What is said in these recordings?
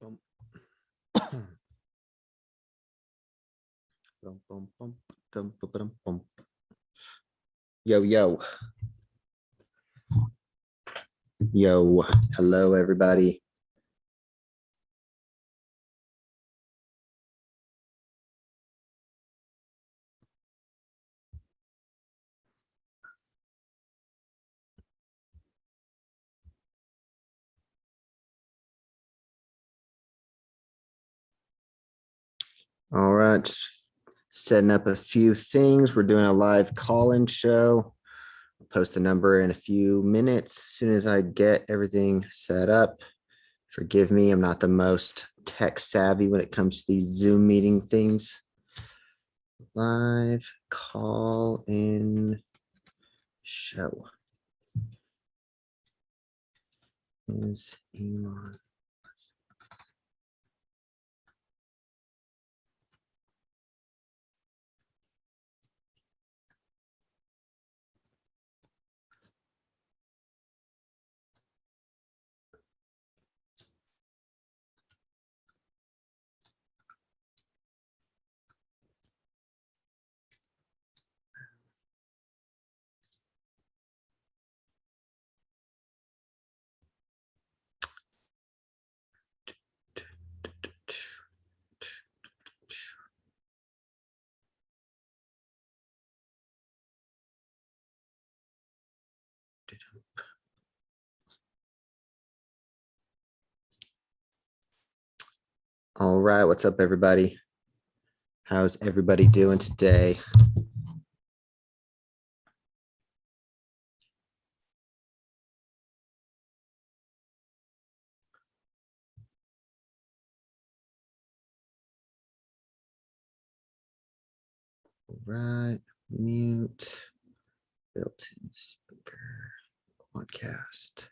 Bum. Bum, bum, bum, bum, bum, bum. Yo, yo. Yo, hello, everybody. All right, just setting up a few things. We're doing a live call-in show. I'll post the number in a few minutes as soon as I get everything set up. Forgive me, I'm not the most tech savvy when it comes to these Zoom meeting things. Live call-in show. Is Elon. All right, what's up, everybody? How's everybody doing today? All right, mute, built-in speaker, podcast.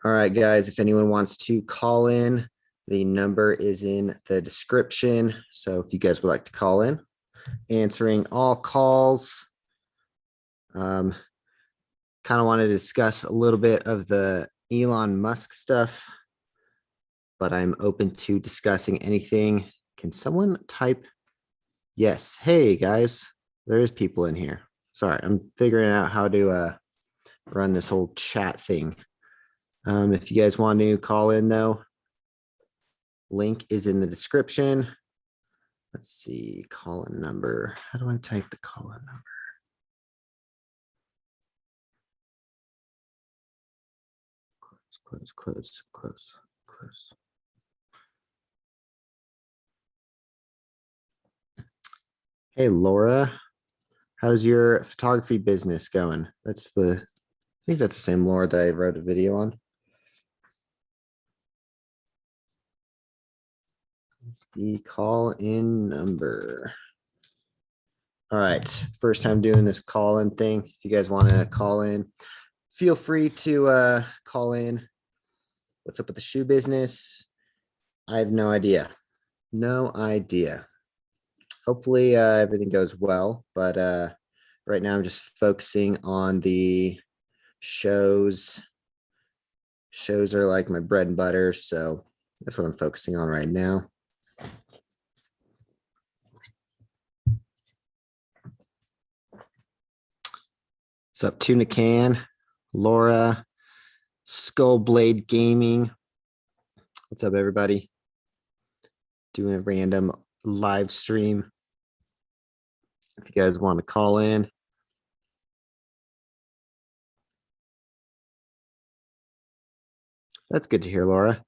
All right, guys, if anyone wants to call in, the number is in the description. So if you guys would like to call in, answering all calls. Kind of want to discuss a little bit of the Elon Musk stuff, but I'm open to discussing anything. Can someone type yes? Hey, guys, there is people in here. Sorry, I'm figuring out how to run this whole chat thing. If you guys want to call in, though, link is in the description. Let's see, call-in number. How do I type the call-in number? Close. Hey, Laura, how's your photography business going? I think that's the same Laura that I wrote a video on. It's the call-in number. All right, first time doing this call-in thing. If you guys want to call in, feel free to call in. What's up with the shoe business? I have no idea. No idea. Hopefully everything goes well, but right now I'm just focusing on the shows. Shows are like my bread and butter, so that's what I'm focusing on right now. What's up, Tuna Can, Laura, Skullblade Gaming. What's up, everybody? Doing a random live stream. If you guys want to call in. That's good to hear, Laura.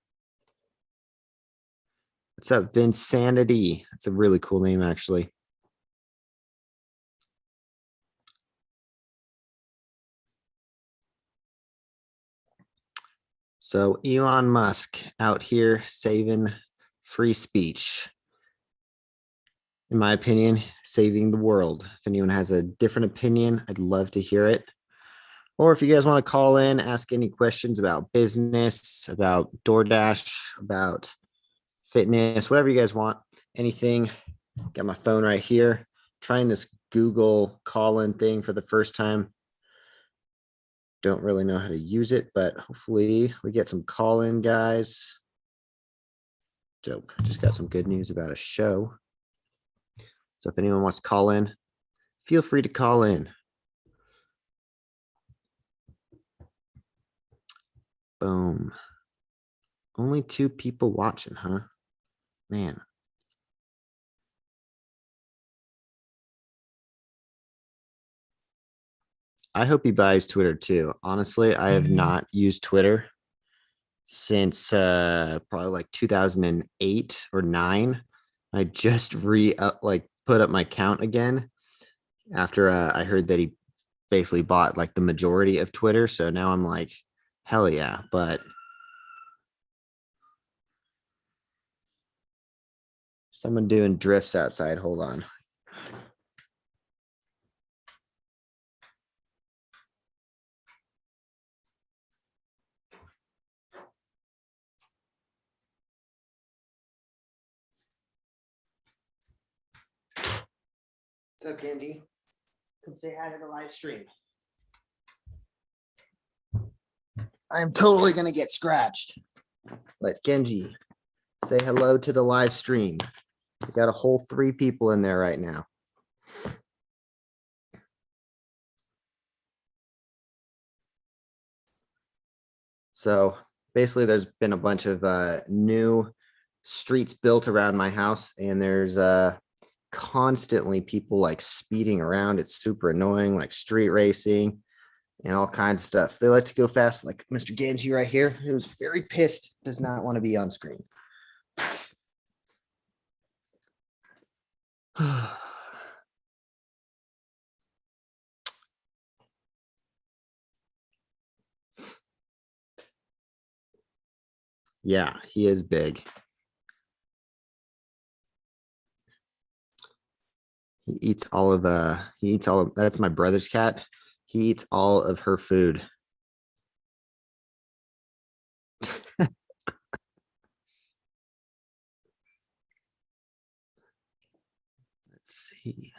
What's up, Vinsanity? That's a really cool name, actually. So Elon Musk out here saving free speech. In my opinion, saving the world. If anyone has a different opinion, I'd love to hear it. Or if you guys want to call in, ask any questions about business, about Doordash, about fitness, whatever you guys want, anything. Got my phone right here. Trying this Google call-in thing for the first time. Don't really know how to use it, but hopefully we get some call-in, guys. Dope. Just got some good news about a show. So if anyone wants to call in, feel free to call in. Boom. Only 2 people watching, huh? Man. I hope he buys Twitter too. Honestly, I have not used Twitter since probably like 2008 or 9. I just put up my account again after I heard that he basically bought like the majority of Twitter. So now I'm like, hell yeah. But someone doing drifts outside. Hold on. What's up, Genji? Come say hi to the live stream. I am totally gonna get scratched. But Genji, say hello to the live stream. We got a whole 3 people in there right now. So basically there's been a bunch of new streets built around my house, and there's constantly people like speeding around. It's super annoying, like street racing and all kinds of stuff. They like to go fast, like Mr. Genji right here, who's very pissed, does not want to be on screen. Yeah, he is big. He eats all of that's my brother's cat. He eats all of her food. Let's see.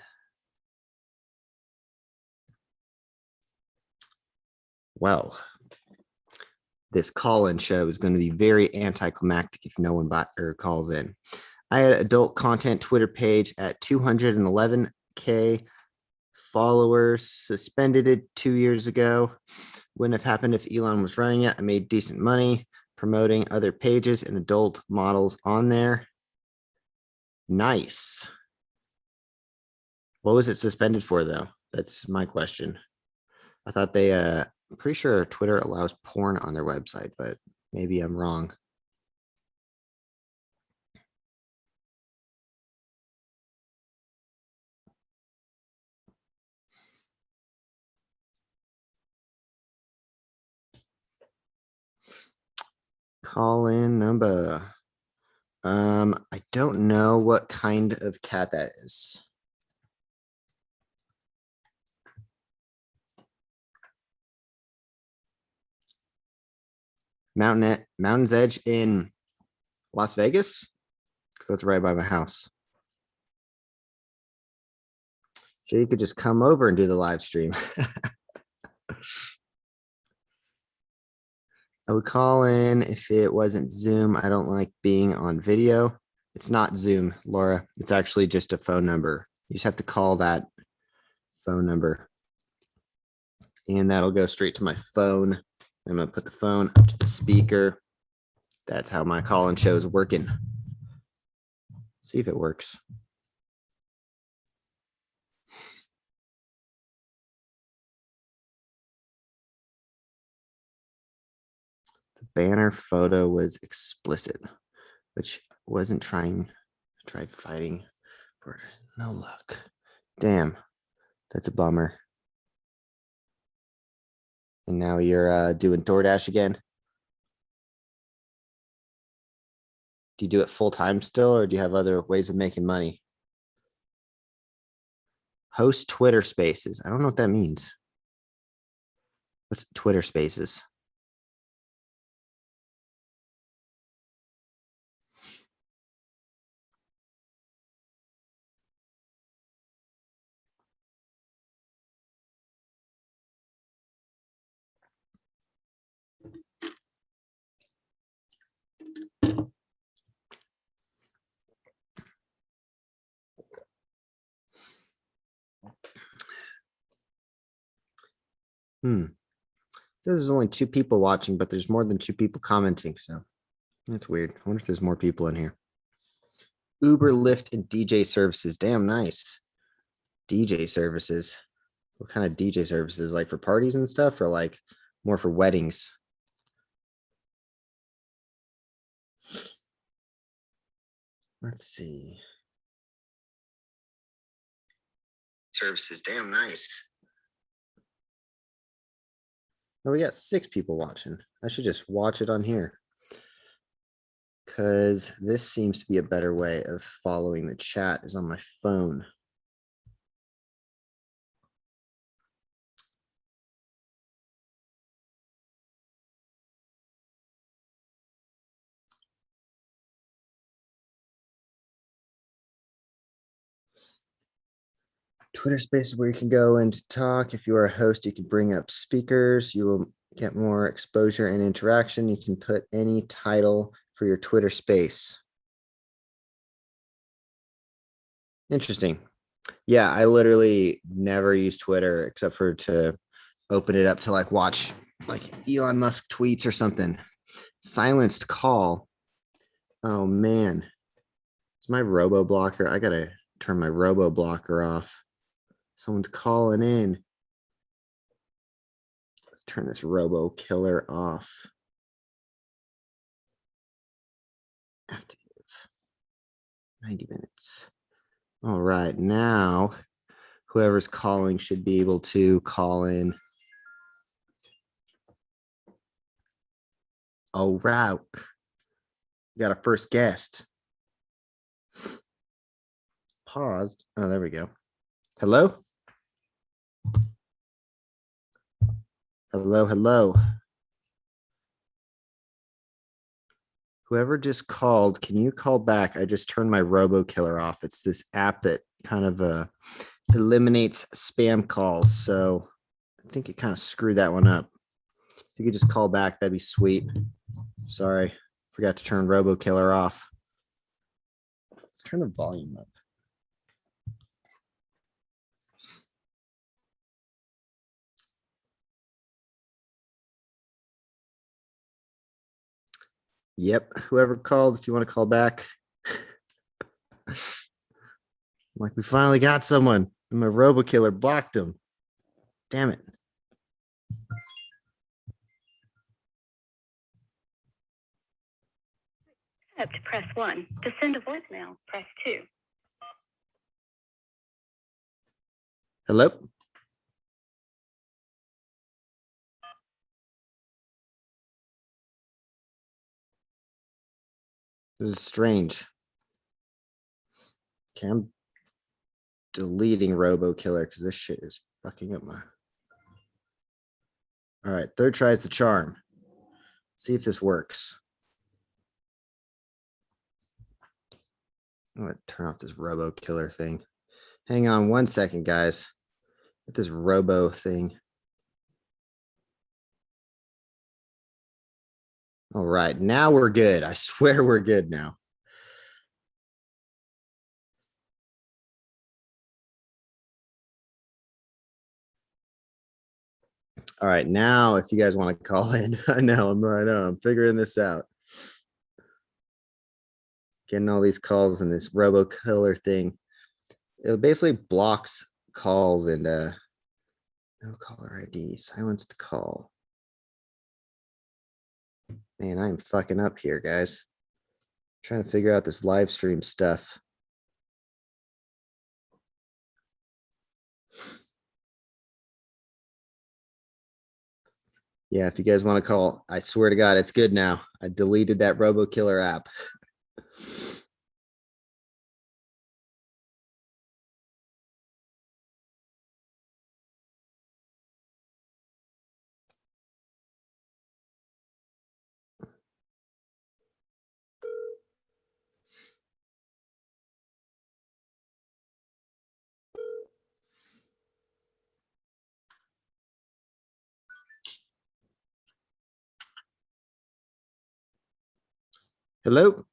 Well, this call-in show is going to be very anticlimactic if no one calls in. I had adult content Twitter page at 211K followers, suspended it 2 years ago. Wouldn't have happened if Elon was running it. I made decent money promoting other pages and adult models on there. Nice. What was it suspended for, though? That's my question. I thought I'm pretty sure Twitter allows porn on their website, but maybe I'm wrong. Call in number. I don't know what kind of cat that is. Mountain's Edge in Las Vegas? That's right by my house. Sure, you could just come over and do the live stream. I would call in if it wasn't Zoom. I don't like being on video. It's not Zoom, Laura. It's actually just a phone number. You just have to call that phone number, and that'll go straight to my phone. I'm going to put the phone up to the speaker. That's how my call-in show is working. See if it works. The banner photo was explicit, which wasn't tried fighting for no luck. Damn, that's a bummer. And now you're doing DoorDash again. Do you do it full time still, or do you have other ways of making money? Host Twitter Spaces. I don't know what that means. What's Twitter Spaces? It says there's only 2 people watching, but there's more than 2 people commenting. So that's weird. I wonder if there's more people in here. Uber, Lyft, and DJ services. Damn nice. DJ services. What kind of DJ services? Like for parties and stuff, or like more for weddings? Let's see. Services. Damn nice. Oh, we got 6 people watching. I should just watch it on here, because this seems to be a better way of following the chat is on my phone. Twitter space where you can go and talk. If you are a host, you can bring up speakers. You will get more exposure and interaction. You can put any title for your Twitter space. Interesting. Yeah, I literally never use Twitter except for to open it up to like watch like Elon Musk tweets or something. Silenced call. Oh man. It's my robo blocker. I gotta turn my robo blocker off. Someone's calling in. Let's turn this robo killer off. Active. 90 minutes. All right, now whoever's calling should be able to call in. All right. We got our first guest. Paused. Oh, there we go. Hello? Hello, hello. Whoever just called, can you call back? I just turned my robo killer off. It's this app that kind of eliminates spam calls. So I think it kind of screwed that one up. If you could just call back, that'd be sweet. Sorry, forgot to turn robo killer off. Let's turn the volume up. Yep, whoever called, if you want to call back. Like, we finally got someone. And my robo killer blocked him. Damn it. Press 1. To send a voicemail, press 2. Hello? This is strange. Okay, I'm deleting robo killer because this shit is fucking up my. All right, third tries the charm. See if this works. I'm gonna turn off this robo killer thing. Hang on 1 second, guys. Get this robo thing. All right, now we're good. I swear we're good now. All right, now if you guys want to call in, I know I'm figuring this out. Getting all these calls and this robo killer thing. It basically blocks calls and no caller ID, silenced call. Man, I'm fucking up here, guys. Trying to figure out this live stream stuff. Yeah, if you guys want to call, I swear to God, it's good now. I deleted that robo killer app. Hello?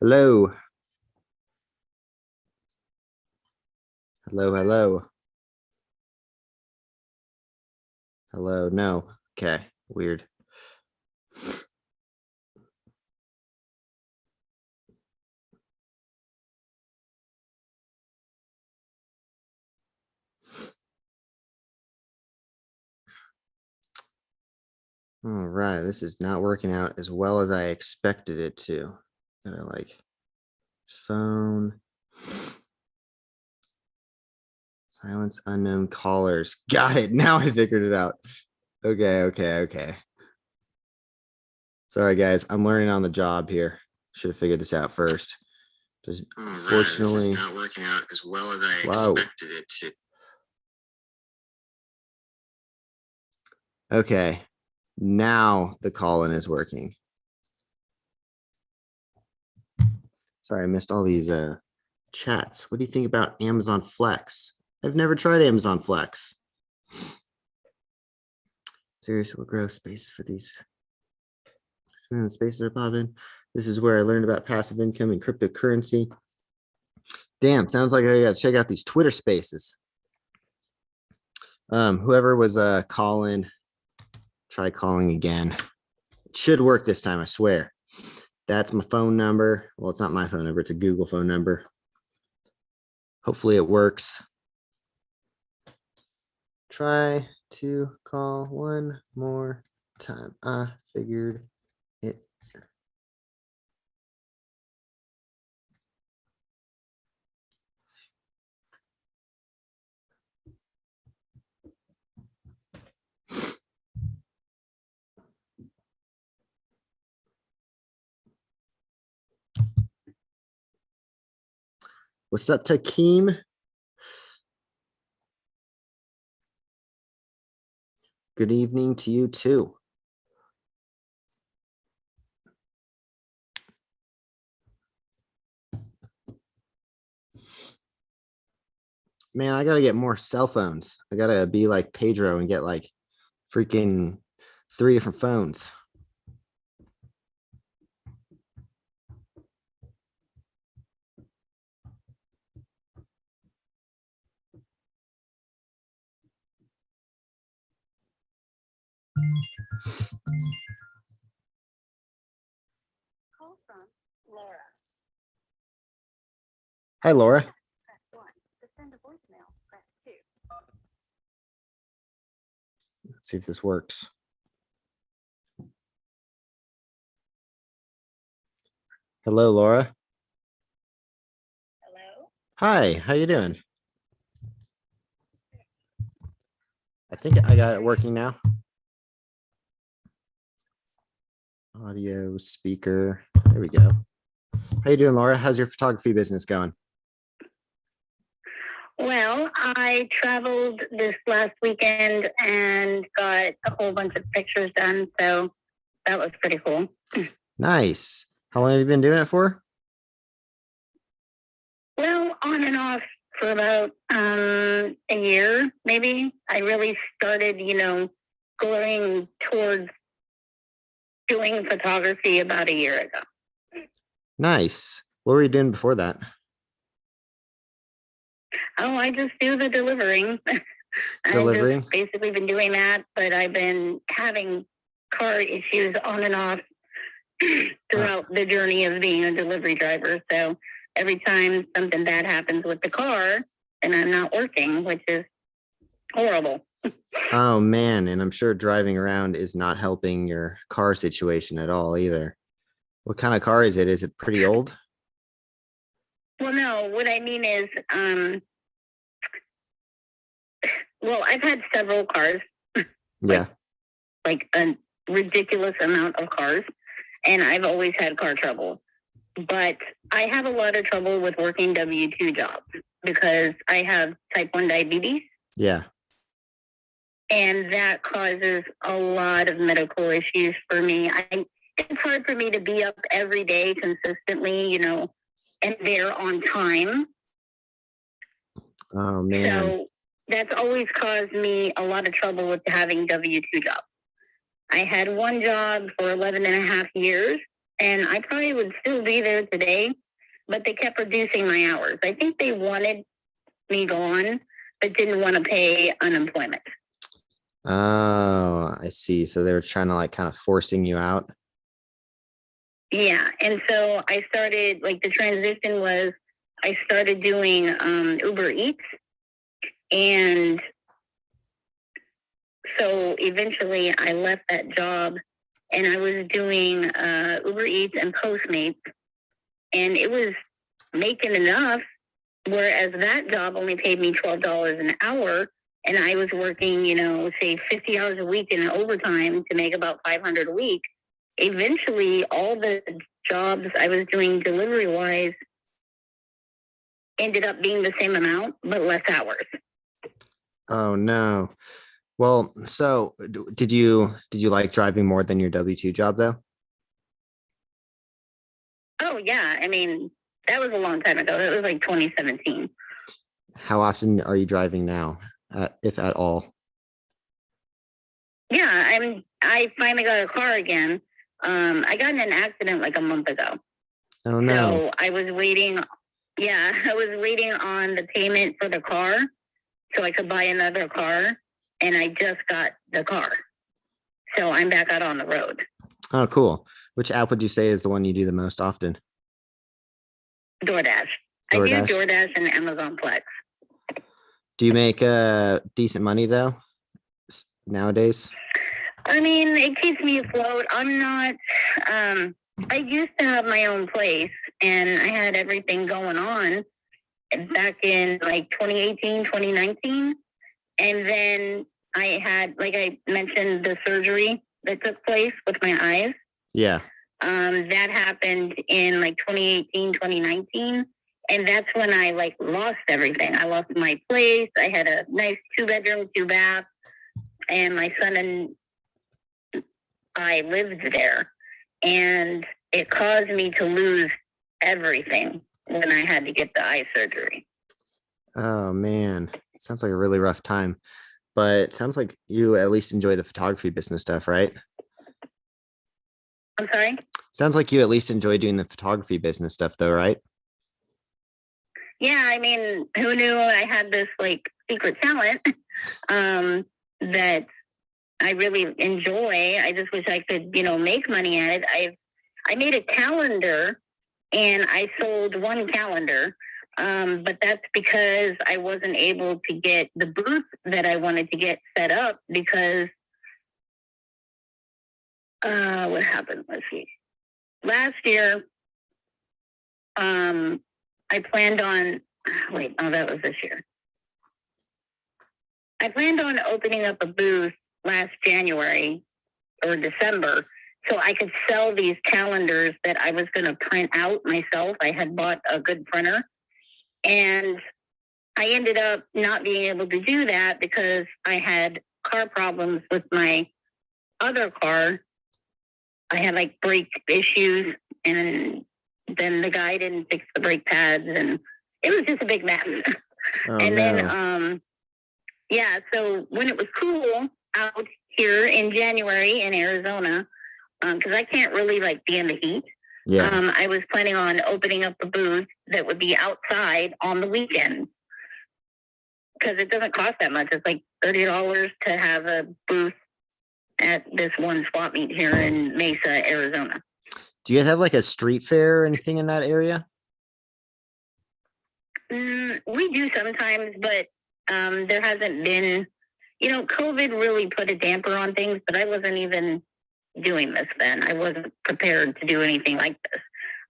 Hello? Hello, hello. Hello, no. Okay, weird. All right, this is not working out as well as I expected it to. Gotta like phone. Silence unknown callers. Got it. Now I figured it out. Okay. Sorry, guys. I'm learning on the job here. Should have figured this out first. Unfortunately, this is not working out as well as I expected it to. Okay. Now the call-in is working. Sorry, I missed all these chats. What do you think about Amazon Flex? I've never tried Amazon Flex. Seriously, what growth spaces for these spaces are popping? This is where I learned about passive income and cryptocurrency. Damn, sounds like I got to check out these Twitter spaces. Whoever was calling, try calling again. It should work this time, I swear. That's my phone number. Well, it's not my phone number. It's a Google phone number. Hopefully it works. Try to call one more time. I figured it. What's up, Takeem? Good evening to you too. Man, I gotta get more cell phones. I gotta be like Pedro and get like freaking 3 different phones. Call from Laura. Hi, Laura. Press 1. To send a voicemail, press 2. Let's see if this works. Hello, Laura. Hello? Hi, how you doing? I think I got it working now. Audio speaker. There we go. How you doing, Laura? How's your photography business going? Well, I traveled this last weekend and got a whole bunch of pictures done, so that was pretty cool. Nice. How long have you been doing it for? Well, on and off for about a year, maybe. I really started, going towards doing photography about a year ago. Nice. What were you doing before that? Oh, I just do the delivering. Delivering? I've just basically been doing that, but I've been having car issues on and off throughout the journey of being a delivery driver. So every time something bad happens with the car, then I'm not working, which is horrible. Oh man, and I'm sure driving around is not helping your car situation at all either. What kind of car is it? Is it pretty old? Well, no, what I mean is, well, I've had several cars. Yeah. Like a ridiculous amount of cars, and I've always had car trouble. But I have a lot of trouble with working W-2 jobs because I have type 1 diabetes. Yeah. And that causes a lot of medical issues for me. It's hard for me to be up every day consistently, and there on time. Oh man. So that's always caused me a lot of trouble with having W-2 jobs. I had one job for 11 and a half years, and I probably would still be there today, but they kept reducing my hours. I think they wanted me go on, but didn't want to pay unemployment. Oh, I see. So they were trying to like kind of forcing you out. Yeah. And so I started, like, the transition was I started doing Uber Eats. And so eventually I left that job and I was doing Uber Eats and Postmates. And it was making enough, whereas that job only paid me $12 an hour. And I was working, say 50 hours a week in overtime to make about $500 a week. Eventually, all the jobs I was doing delivery-wise ended up being the same amount, but less hours. Oh no. Well, so did you like driving more than your W-2 job though? Oh, yeah. I mean, that was a long time ago. That was like 2017. How often are you driving now, if at all? Yeah, I finally got a car again. I got in an accident like a month ago. Oh no. So I was waiting. Yeah, I was waiting on the payment for the car so I could buy another car. And I just got the car. So I'm back out on the road. Oh, cool. Which app would you say is the one you do the most often? DoorDash. DoorDash? I do DoorDash and Amazon Flex. Do you make decent money though nowadays? I mean, it keeps me afloat. I'm not, I used to have my own place and I had everything going on back in like 2018, 2019. And then I had, like I mentioned, the surgery that took place with my eyes. Yeah. That happened in like 2018, 2019. And that's when I like lost everything. I lost my place. I had a nice 2-bedroom, 2-bath, and my son and I lived there. And it caused me to lose everything when I had to get the eye surgery. Oh man, it sounds like a really rough time, but it sounds like you at least enjoy the photography business stuff, right? I'm sorry? Sounds like you at least enjoy doing the photography business stuff though, right? Yeah, I mean, who knew I had this like secret talent that I really enjoy. I just wish I could, make money at it. I made a calendar and I sold one calendar. But that's because I wasn't able to get the booth that I wanted to get set up because what happened? Let's see. Last year, I planned on, that was this year. I planned on opening up a booth last January or December so I could sell these calendars that I was going to print out myself. I had bought a good printer. And I ended up not being able to do that because I had car problems with my other car. I had like brake issues, and then the guy didn't fix the brake pads, and it was just a big mess. Oh, and no. then, so when it was cool out here in January in Arizona, because I can't really like be in the heat. Yeah. I was planning on opening up a booth that would be outside on the weekend because it doesn't cost that much. It's like $30 to have a booth at this one swap meet here in Mesa, Arizona. Do you guys have like a street fair or anything in that area? We do sometimes, but there hasn't been, COVID really put a damper on things, but I wasn't even doing this then. I wasn't prepared to do anything like this.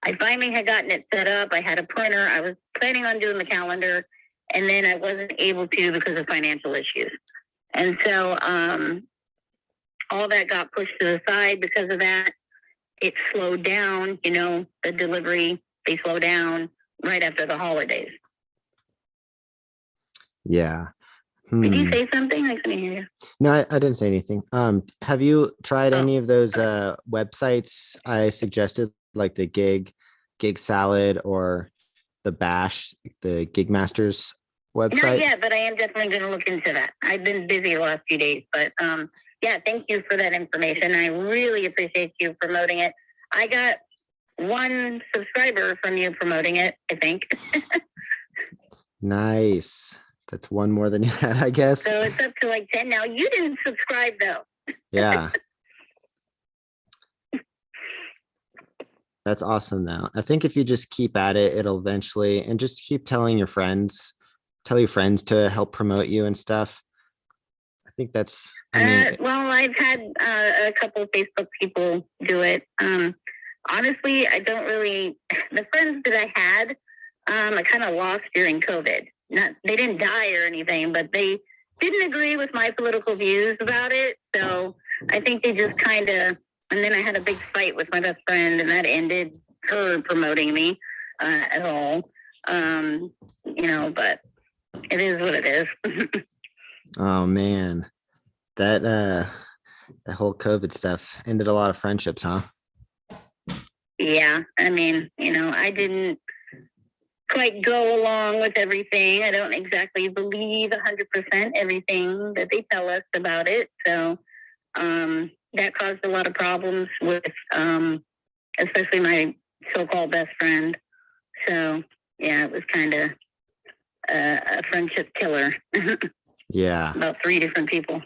I finally had gotten it set up. I had a printer. I was planning on doing the calendar, and then I wasn't able to because of financial issues. And so all that got pushed to the side because of that. It slowed down, the delivery, they slow down right after the holidays. Yeah. Did you say something? I couldn't hear you. No, I didn't say anything. Have you tried any of those websites I suggested, like the Gig Salad or the Bash, the Gig Masters website? Not yet, but I am definitely going to look into that. I've been busy the last few days, but yeah, thank you for that information. I really appreciate you promoting it. I got one subscriber from you promoting it, I think. Nice. That's one more than you had, I guess. So it's up to like 10 now. You didn't subscribe though. Yeah. That's awesome though. I think if you just keep at it, it'll eventually, and just keep telling your friends, tell your friends to help promote you and stuff. I think that's, I mean, Well, I've had a couple of Facebook people do it. Honestly, I don't really, the friends that I had, I kind of lost during COVID. Not, they didn't die or anything, but they didn't agree with my political views about it. So I think they just kind of, and then I had a big fight with my best friend, and that ended her promoting me at all. But it is what it is. oh man, that whole COVID stuff ended a lot of friendships, huh? Yeah, I mean, I didn't quite go along with everything. I don't exactly believe 100% everything that they tell us about it. So that caused a lot of problems with, especially my so-called best friend. So yeah, it was kind of a friendship killer. Yeah. About 3 different people.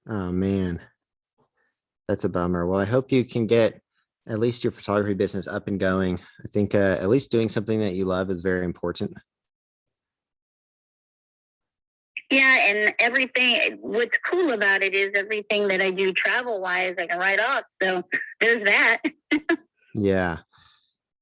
Oh man, that's a bummer. Well, I hope you can get at least your photography business up and going. I think at least doing something that you love is very important. Yeah, and everything, what's cool about it is everything that I do travel-wise, I can write off. So there's that. Yeah.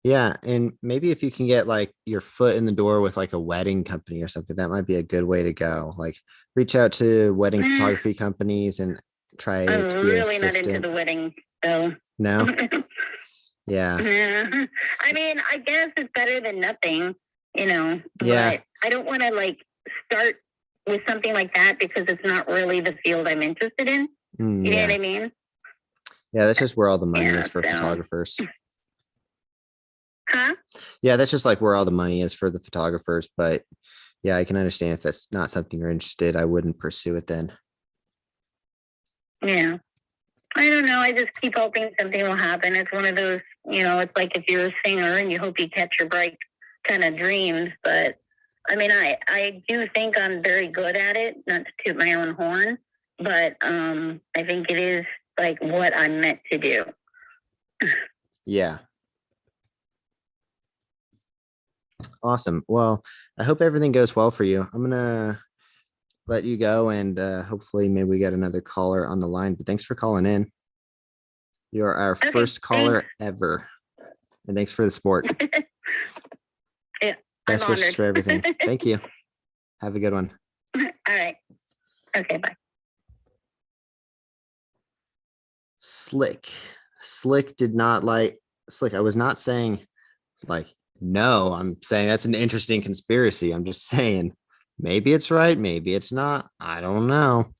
Yeah. And maybe if you can get like your foot in the door with like a wedding company or something, that might be a good way to go. Like reach out to wedding photography companies and try I'm to be an really not into assistant. the wedding, so. No? Yeah. Yeah. I mean, I guess it's better than nothing, Yeah. but I don't want to like start with something like that because it's not really the field I'm interested in. You know Yeah. what I mean? Yeah, that's just where all the money Yeah, is for so. photographers. Huh? Yeah, that's just like where all the money is for the photographers. But yeah, I can understand if that's not something you're interested, I wouldn't pursue it then. Yeah. I don't know. I just keep hoping something will happen. It's one of those, it's like if you're a singer and you hope you catch your break kind of dreams. But I mean, I do think I'm very good at it, not to toot my own horn, but I think it is like what I'm meant to do. Yeah. Awesome. Well, I hope everything goes well for you. I'm gonna let you go and hopefully maybe we get another caller on the line. But thanks for calling in. You're our first caller ever. And thanks for the support. Yeah, best I'm wishes honored. for everything. Thank you. Have a good one. All right. Okay, bye. Slick did not like Slick. I was not saying like no, I'm saying that's an interesting conspiracy. I'm just saying maybe it's right, maybe it's not. I don't know.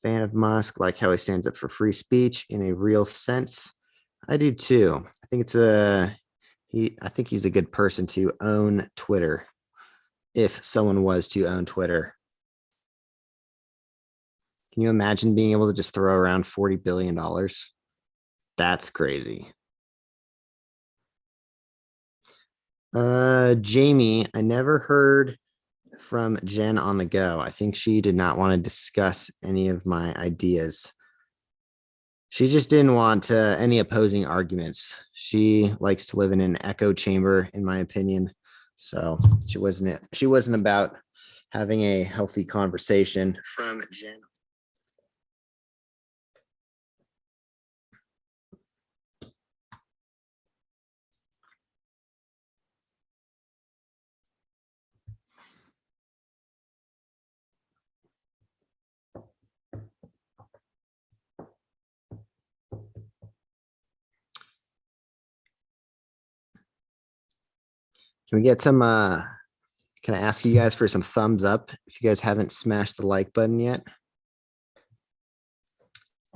Fan of Musk, like how he stands up for free speech in a real sense. I do too. I think I think he's a good person to own Twitter. If someone was to own Twitter. Can you imagine being able to just throw around $40 billion? That's crazy. Jamie, I never heard from Jen on the go. I think she did not want to discuss any of my ideas. She just didn't want any opposing arguments. She likes to live in an echo chamber, in my opinion. So she wasn't about having a healthy conversation from Jen. Can we get some can I ask you guys for some thumbs up if you guys haven't smashed the like button yet?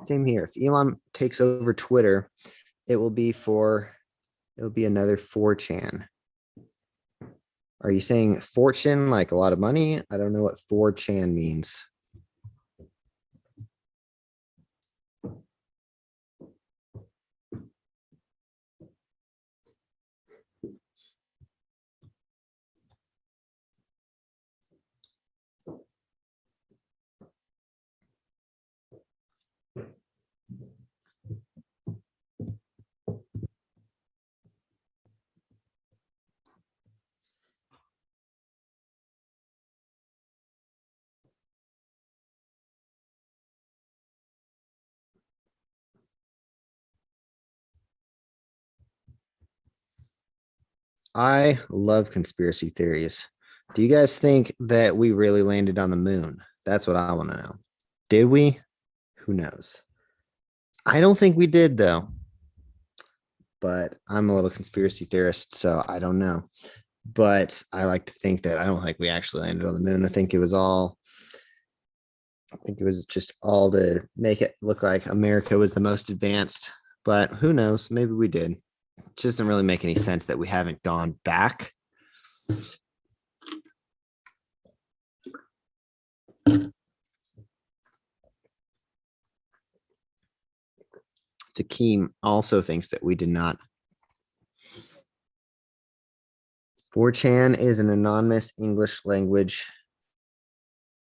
Same here. If Elon takes over Twitter, it will be another 4chan. Are you saying fortune like a lot of money? I don't know what 4chan means. I love conspiracy theories. Do you guys think that we really landed on the moon? That's what I want to know. Did we? Who knows? I don't think we did, though. But I'm a little conspiracy theorist, so I don't know. But I like to think that I don't think we actually landed on the moon. I think it was just all to make it look like America was the most advanced. But who knows? Maybe we did. It just doesn't really make any sense that we haven't gone back. Takeem also thinks that we did not. 4chan is an anonymous English language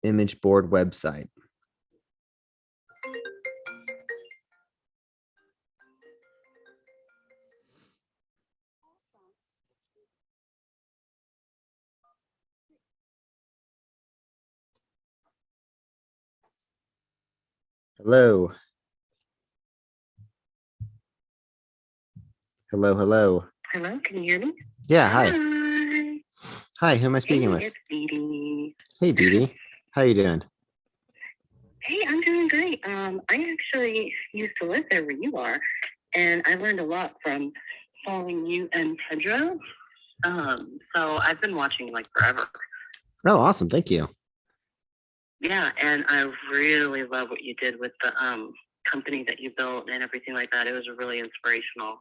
image board website. Hello. Hello, hello. Hello, can you hear me? Yeah, hi. Hi. Hi, who am I speaking with? It's Dee. Hey, Dee. How you doing? Hey, I'm doing great. I actually used to live there where you are, and I learned a lot from following you and Pedro. So I've been watching like forever. Oh, awesome. Thank you. Yeah, and I really love what you did with the company that you built and everything like that. It was really inspirational.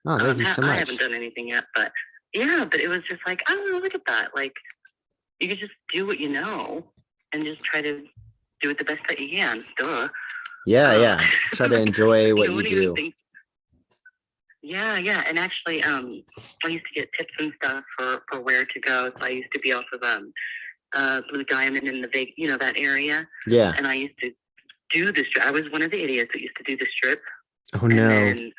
Oh, thank you so I much. haven't done anything yet, but yeah, but it was just like, I don't know, look at that. Like, you could just do what you know and just try to do it the best that you can. Duh. Yeah. Try to enjoy what you do. Yeah. And actually, I used to get tips and stuff for where to go. So I used to be off of Blue Diamond in the big, that area. Yeah. And I used to do the strip. I was one of the idiots that used to do the strip. Oh, no. And then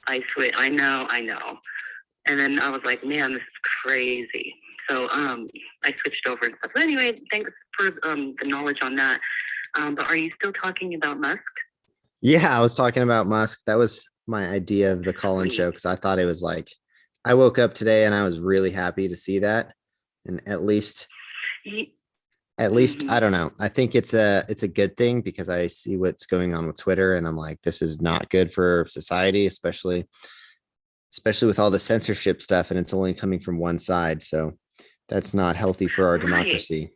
I switched. I know. And then I was like, man, this is crazy. So I switched over and stuff. But anyway, thanks for the knowledge on that. But are you still talking about Musk? Yeah, I was talking about Musk. That was my idea of the call-in show because I thought it was like, I woke up today and I was really happy to see that. And at least, I don't know. I think it's a good thing because I see what's going on with Twitter and I'm like, this is not good for society, especially with all the censorship stuff, and it's only coming from one side. So that's not healthy for our democracy.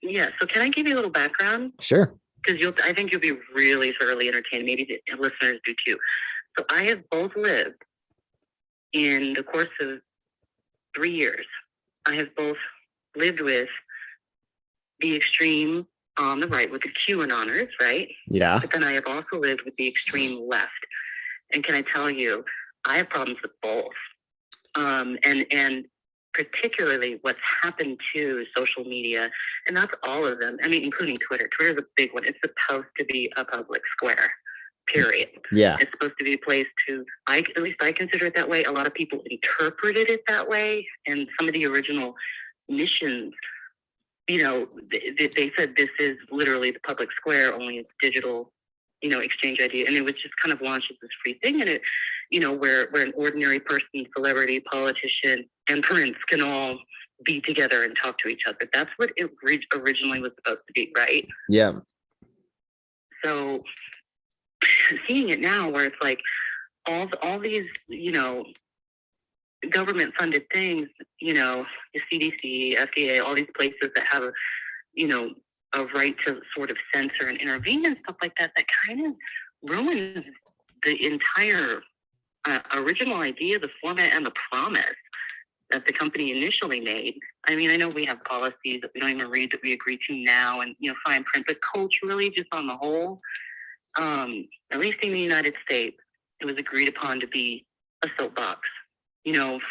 Yeah. So can I give you a little background? Sure. Because I think you'll be really thoroughly entertained. Maybe the listeners do too. So I have both lived in the course of 3 years. I have both lived with the extreme on the right with the QAnoners, right? Yeah. But then I have also lived with the extreme left. And can I tell you, I have problems with both. And particularly what's happened to social media, and that's all of them. I mean, including Twitter. Twitter's a big one. It's supposed to be a public square, period. Yeah. It's supposed to be a place at least I consider it that way. A lot of people interpreted it that way. And some of the original missions, they said this is literally the public square, only it's digital, exchange idea. And it was just kind of launched as this free thing. And it, where an ordinary person, celebrity, politician, and prince can all be together and talk to each other. That's what it originally was supposed to be, right? Yeah. So seeing it now where it's like all these, government funded things, the CDC, FDA, all these places that have a right to sort of censor and intervene and stuff like that, that kind of ruins the entire original idea, the format, and the promise that the company initially made. I mean, I know we have policies that we don't even read that we agree to now and, fine print, but culturally, just on the whole, at least in the United States, it was agreed upon to be a soapbox,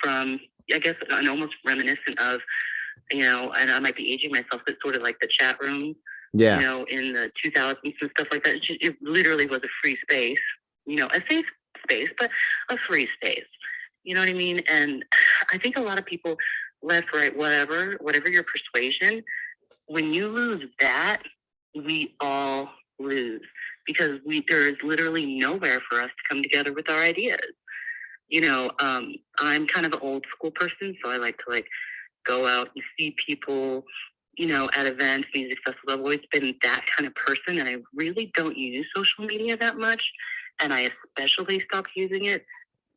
from, I guess, an almost reminiscent of, and I might be aging myself, but sort of like the chat room, in the 2000s and stuff like that. It literally was a free space, a safe space, but a free space. You know what I mean? And I think a lot of people, left, right, whatever your persuasion, when you lose that, we all lose because there is literally nowhere for us to come together with our ideas. I'm kind of an old school person, so I like to like go out and see people, at events, music festivals. I've always been that kind of person, and I really don't use social media that much. And I especially stopped using it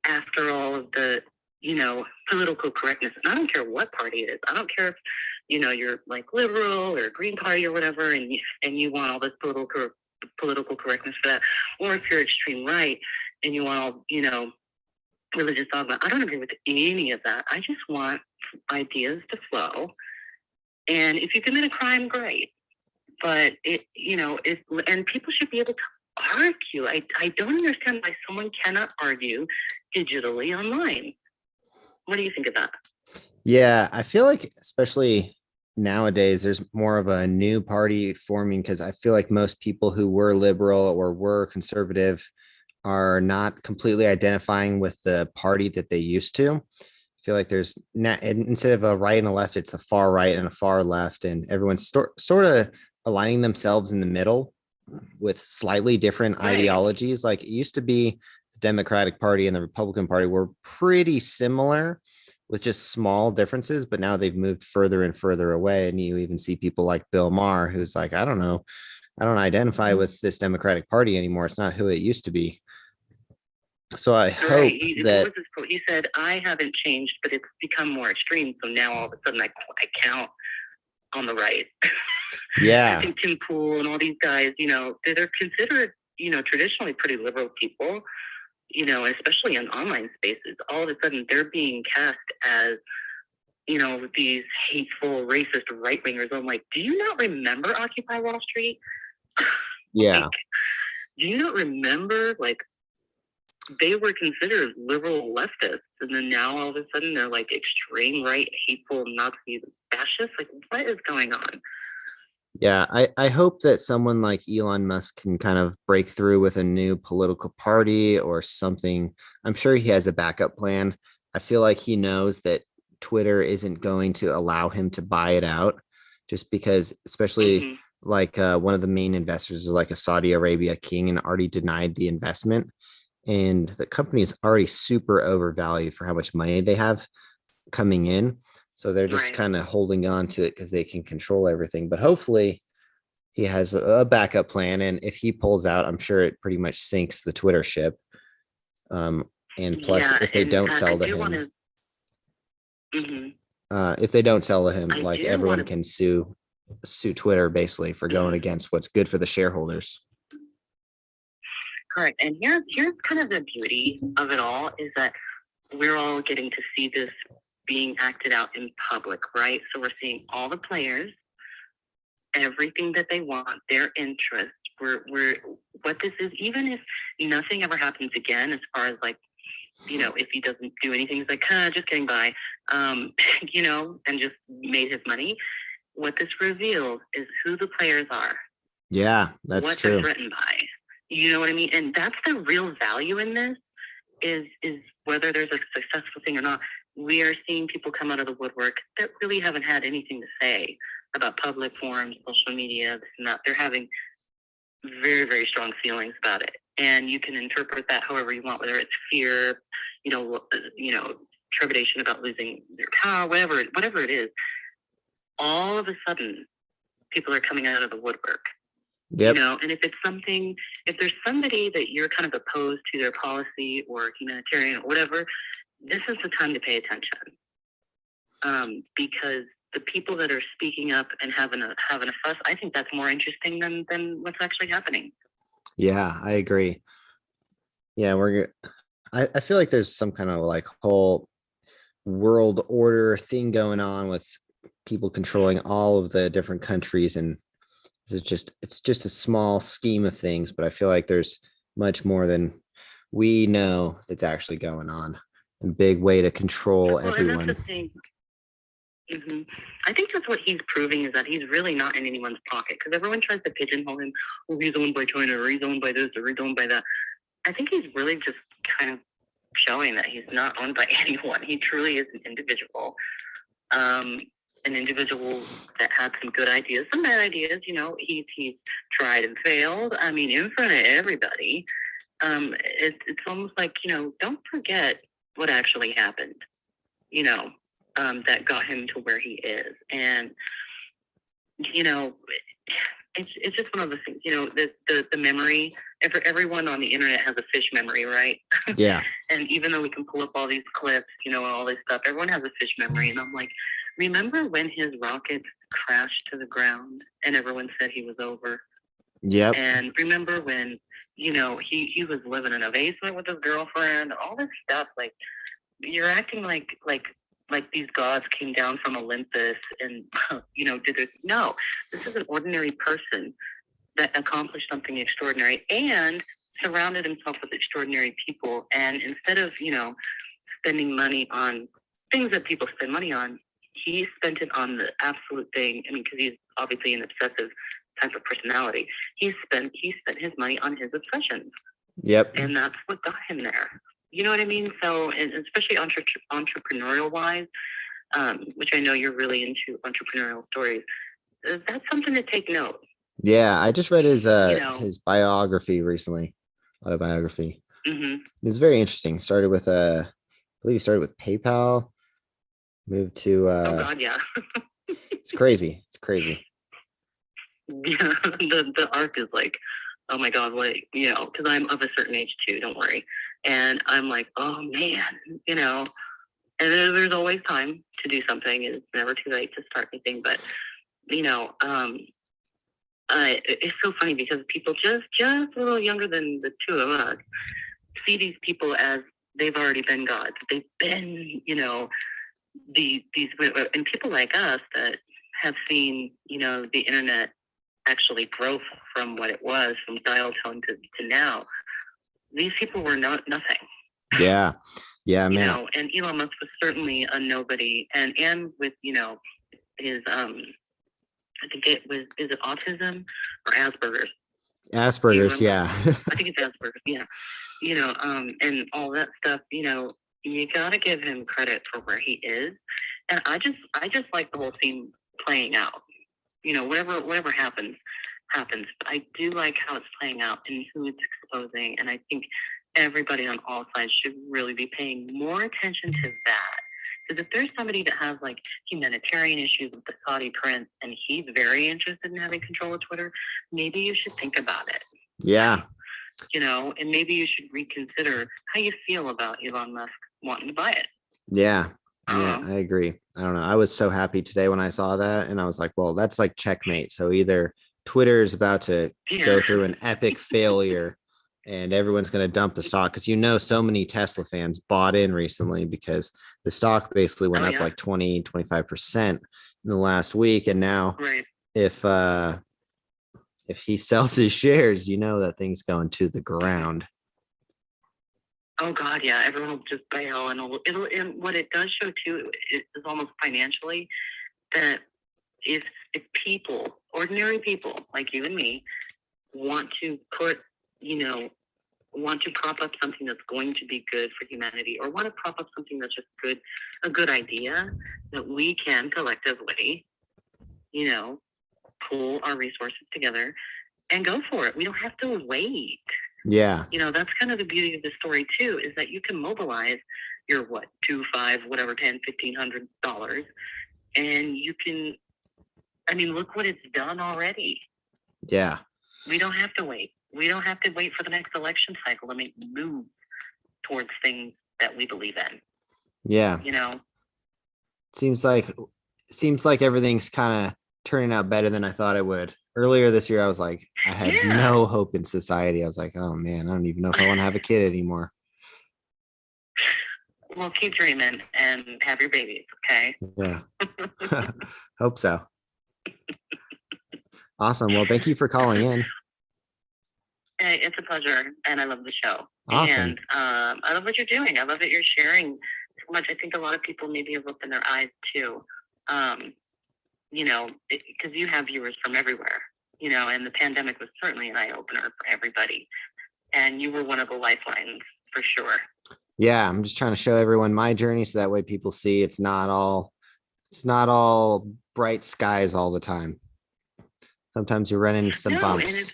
after all of the, political correctness. And I don't care what party it is. I don't care if, you're like liberal or Green Party or whatever, and you want all this political correctness for that, or if you're extreme right and you want all, religious dogma. I don't agree with any of that. I just want ideas to flow. And if you commit a crime, great. But and people should be able to argue. I don't understand why someone cannot argue digitally online. What do you think of that? Yeah, I feel like especially nowadays there's more of a new party forming because I feel like most people who were liberal or were conservative are not completely identifying with the party that they used to. I feel like there's not, instead of a right and a left, it's a far right and a far left, and everyone's sort of aligning themselves in the middle with slightly different Right. ideologies. Like it used to be the Democratic Party and the Republican Party were pretty similar with just small differences, but now they've moved further and further away. And you even see people like Bill Maher, who's like, I don't know, I don't identify with this Democratic Party anymore. It's not who it used to be. So I hope Right. that What was his quote? He said, I haven't changed, but it's become more extreme. So now all of a sudden I count on the right. yeah. I think Tim Pool and all these guys, they're considered, traditionally pretty liberal people, especially in online spaces. All of a sudden they're being cast as, these hateful, racist right wingers. I'm like, do you not remember Occupy Wall Street? Yeah. Like, do you not remember, like, they were considered liberal leftists, and then now all of a sudden they're like extreme right, hateful Nazi fascists? Like, what is going on? Yeah, I hope that someone like Elon Musk can kind of break through with a new political party or something. I'm sure he has a backup plan. I feel like he knows that Twitter isn't going to allow him to buy it out just because, especially like one of the main investors is like a Saudi Arabia king and already denied the investment. And the company is already super overvalued for how much money they have coming in. So they're just Right. kind of holding on to it because they can control everything. But hopefully he has a backup plan. And if he pulls out, I'm sure it pretty much sinks the Twitter ship. And plus, if they don't sell to him, if they don't sell to him, like everyone can sue Twitter basically for going against what's good for the shareholders. Correct. And here's kind of the beauty of it all is that we're all getting to see this being acted out in public, right? So we're seeing all the players, everything that they want, their interests. We're what this is, even if nothing ever happens again, as far as like, if he doesn't do anything, he's like, just getting by, and just made his money. What this reveals is who the players are. Yeah, that's what true. They're threatened by. You know what I mean? And that's the real value in this is whether there's a successful thing or not. We are seeing people come out of the woodwork that really haven't had anything to say about public forums, social media, this and that. They're having very, very strong feelings about it. And you can interpret that however you want, whether it's fear, trepidation about losing their power, whatever it is. All of a sudden, people are coming out of the woodwork. Yep. And if there's somebody that you're kind of opposed to their policy or humanitarian or whatever, this is the time to pay attention. Because the people that are speaking up and having a fuss, I think that's more interesting than what's actually happening. Yeah, I agree. Yeah, I feel like there's some kind of like whole world order thing going on with people controlling all of the different countries, and it's just a small scheme of things, but I feel like there's much more than we know that's actually going on. A big way to control everyone. And that's the thing. I think that's what he's proving is that he's really not in anyone's pocket because everyone tries to pigeonhole him. Oh, he's owned by China, or he's owned by this, or he's owned by that. I think he's really just kind of showing that he's not owned by anyone. He truly is an individual. An individual that had some good ideas, some bad ideas. He's tried and failed. I mean, in front of everybody. It's almost like don't forget what actually happened, that got him to where he is. And, it's just one of the things, the memory, everyone on the internet has a fish memory, right? Yeah. And even though we can pull up all these clips, and all this stuff, everyone has a fish memory. And I'm like, remember when his rocket crashed to the ground and everyone said he was over? Yep. And remember when, he was living in a basement with his girlfriend, all this stuff. Like, you're acting like these gods came down from Olympus and, did it. No, this is an ordinary person that accomplished something extraordinary and surrounded himself with extraordinary people. And instead of, spending money on things that people spend money on, he spent it on the absolute thing. I mean, because he's obviously an obsessive type of personality. He spent his money on his obsessions. Yep. And that's what got him there. You know what I mean? So, and especially entrepreneurial wise, which I know you're really into entrepreneurial stories. That's something to take note. Yeah, I just read his biography recently, autobiography. Mm-hmm. It's very interesting. Started with I believe he started with PayPal, moved to oh God, yeah. It's crazy. It's crazy. Yeah, the arc is like, oh my God, because I'm of a certain age too, don't worry. And I'm like, oh man, and there's always time to do something. It's never too late to start anything. But, it's so funny because people just a little younger than the two of us see these people as they've already been gods. They've been, these, and people like us that have seen, the internet actually grow from what it was, from dial tone to now. These people were nothing. Yeah, man. And Elon Musk was certainly a nobody. And with his I think it was, is it autism or Asperger's? Asperger's, yeah. I think it's Asperger's, yeah. And all that stuff. You got to give him credit for where he is. And I just like the whole scene playing out. Whatever happens. But I do like how it's playing out and who it's exposing. And I think everybody on all sides should really be paying more attention to that. Because if there's somebody that has like humanitarian issues with the Saudi prince and he's very interested in having control of Twitter, maybe you should think about it. Yeah. And maybe you should reconsider how you feel about Elon Musk wanting to buy it. Yeah. Yeah, I agree. I don't know. I was so happy today when I saw that. And I was like, well, that's like checkmate. So either Twitter is about to go through an epic failure and everyone's going to dump the stock, because so many Tesla fans bought in recently because the stock basically went up like 20-25% in the last week. And now if he sells his shares, that thing's going to the ground. Oh God, yeah. Everyone will just bail, and and what it does show too is almost financially that if people, ordinary people like you and me, want to prop up something that's going to be good for humanity, or want to prop up something that's just a good idea, that we can collectively, pool our resources together and go for it. We don't have to wait. Yeah. That's kind of the beauty of the story too, is that you can mobilize your $2, $5, whatever, $10, $1,500, and you can, look what it's done already. Yeah. We don't have to wait. We don't have to wait for the next election cycle to make moves towards things that we believe in. Yeah. Seems like everything's kind of turning out better than I thought it would. Earlier this year, I was like, I had no hope in society. I was like, oh man, I don't even know if I want to have a kid anymore. Well, keep dreaming and have your babies, okay? Yeah. Hope so. Awesome. Well, thank you for calling in. Hey, it's a pleasure, and I love the show. Awesome. And I love what you're doing. I love that you're sharing so much. I think a lot of people maybe have opened their eyes too. Because you have viewers from everywhere, and the pandemic was certainly an eye-opener for everybody. And you were one of the lifelines for sure. Yeah, I'm just trying to show everyone my journey so that way people see it's not all bright skies all the time. Sometimes you run into some bumps.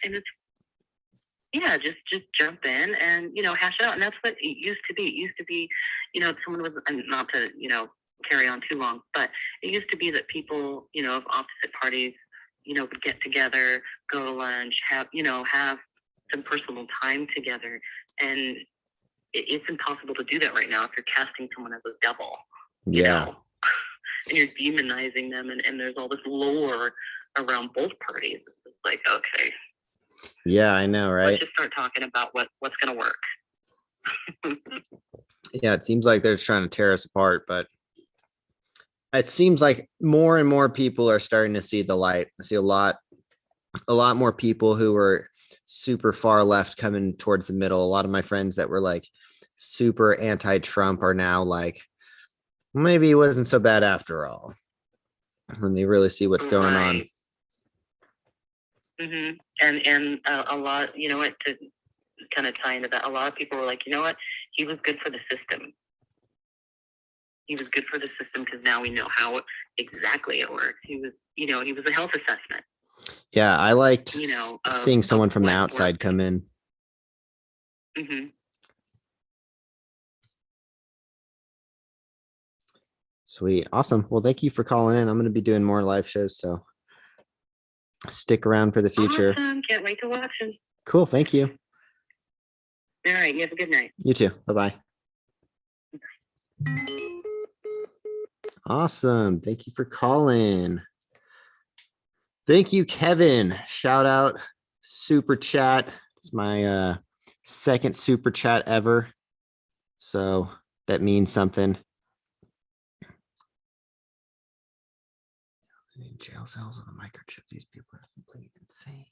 yeah, just jump in and, hash it out. And that's what it used to be. It used to be, someone was, and not to, carry on too long, but it used to be that people, of opposite parties, would get together, go to lunch, have some personal time together. And it's impossible to do that right now if you're casting someone as a devil, Yeah. And you're demonizing them. And there's all this lore around both parties. It's like, okay. Yeah, I know, right? Let's just start talking about what's going to work. Yeah, it seems like they're trying to tear us apart, but it seems like more and more people are starting to see the light. I see a lot more people who were super far left coming towards the middle. A lot of my friends that were like super anti-Trump are now like, maybe it wasn't so bad after all, when they really see what's going on. Mm-hmm. And a lot, to kind of tie into that, a lot of people were like, he was good for the system. He was good for the system because now we know how exactly it works. He was a health assessment. Yeah, I liked seeing someone from the outside come in. Mm-hmm. Sweet. Awesome. Well, thank you for calling in. I'm going to be doing more live shows, so stick around for the future. Awesome. Can't wait to watch them. Cool. Thank you. All right. You have a good night. You too. Bye-bye. Awesome. Thank you for calling. Thank you, Kevin. Shout out, super chat. It's my second super chat ever, so that means something. Jail cells with a microchip. These people are completely insane.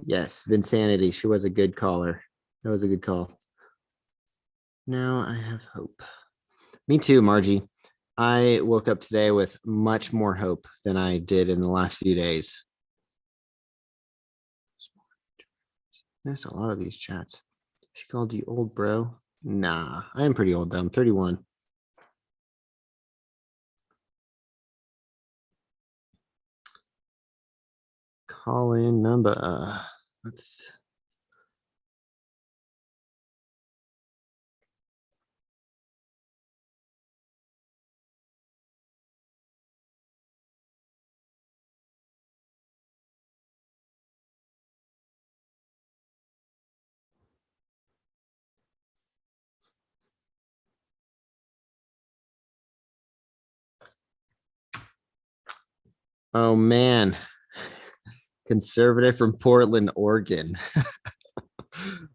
Yes, Vinsanity. She was a good caller. That was a good call. Now I have hope. Me too, Margie. I woke up today with much more hope than I did in the last few days. Missed a lot of these chats. She called you old, bro. Nah, I am pretty old though. I'm 31. Call in number. Let's. Oh man, conservative from Portland, Oregon.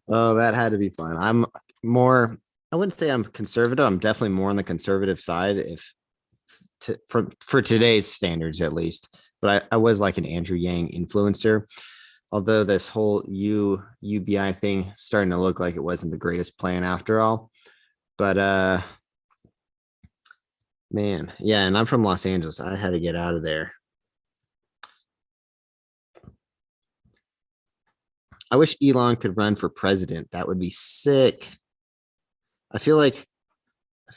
Oh, that had to be fun. I'm more, I wouldn't say I'm conservative. I'm definitely more on the conservative side, if for today's standards at least. But I was like an Andrew Yang influencer. Although this whole UBI thing starting to look like it wasn't the greatest plan after all. But man, yeah, and I'm from Los Angeles. I had to get out of there. I wish Elon could run for president. That would be sick. I feel like,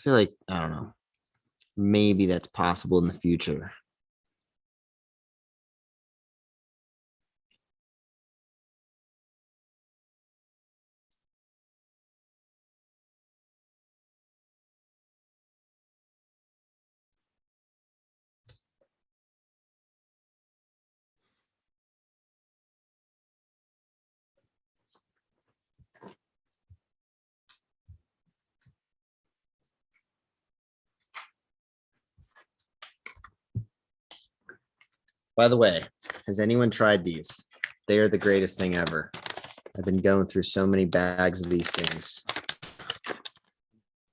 I don't know, maybe that's possible in the future. By the way, has anyone tried these? They are the greatest thing ever. I've been going through so many bags of these things.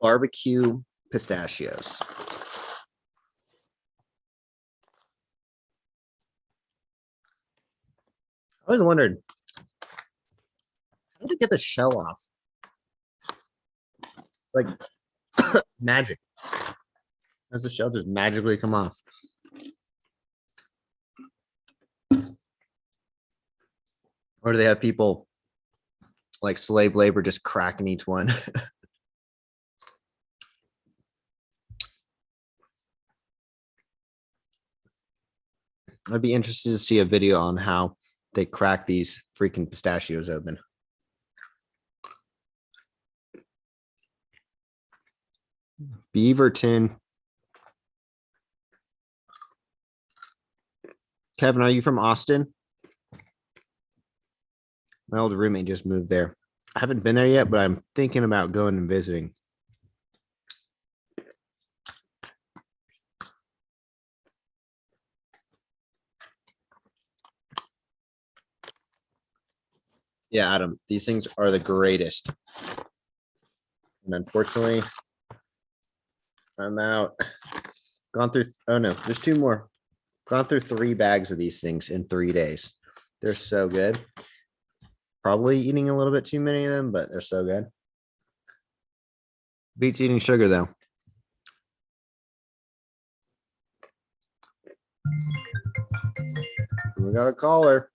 Barbecue pistachios. I always wondered, how to get the shell off? It's like magic. Does the shell just magically come off? Or do they have people like slave labor just cracking each one? I'd be interested to see a video on how they crack these freaking pistachios open. Beaverton. Kevin, are you from Austin? My old roommate just moved there. I haven't been there yet, but I'm thinking about going and visiting. Yeah, Adam, these things are the greatest. And unfortunately, I'm out. Gone through, oh no, there's 2 more. Gone through 3 bags of these things in 3 days. They're so good. Probably eating a little bit too many of them, but they're so good. Beats eating sugar though. We got a caller.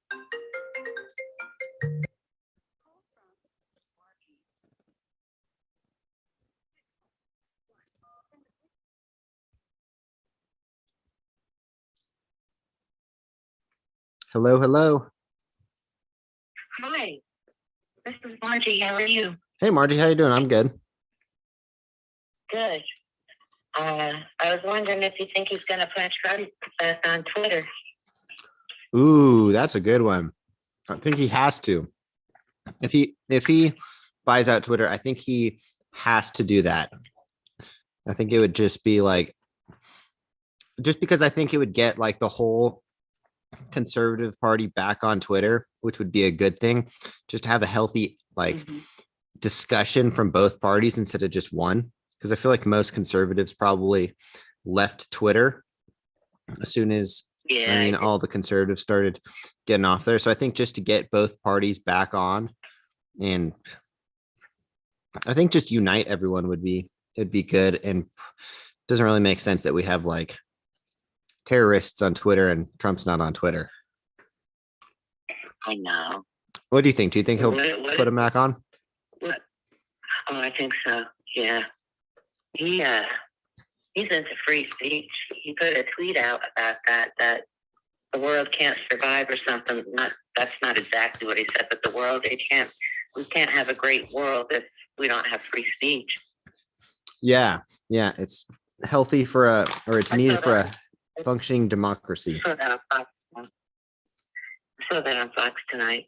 Hello, hello. Hi, this is Margie. How are you? Hey, Margie, how you doing? I'm good. Good. I was wondering if you think he's going to put Trump back on Twitter. Ooh, that's a good one. I think he has to. If he buys out Twitter, I think he has to do that. I think it would just be like, just because I think it would get like the whole conservative party back on Twitter, which would be a good thing, just to have a healthy like discussion from both parties instead of just one. Because I feel like most conservatives probably left Twitter as soon as all the conservatives started getting off there. So I think just to get both parties back on, and I think just unite everyone it'd be good. And it doesn't really make sense that we have like terrorists on Twitter and Trump's not on Twitter. I know. What do you think? Do you think he'll put him back on? What? Oh, I think so. Yeah. He's into free speech. He put a tweet out about that the world can't survive or something. That's not exactly what he said, but we can't have a great world if we don't have free speech. Yeah. It's healthy it's needed for a functioning democracy. I saw that on Fox tonight.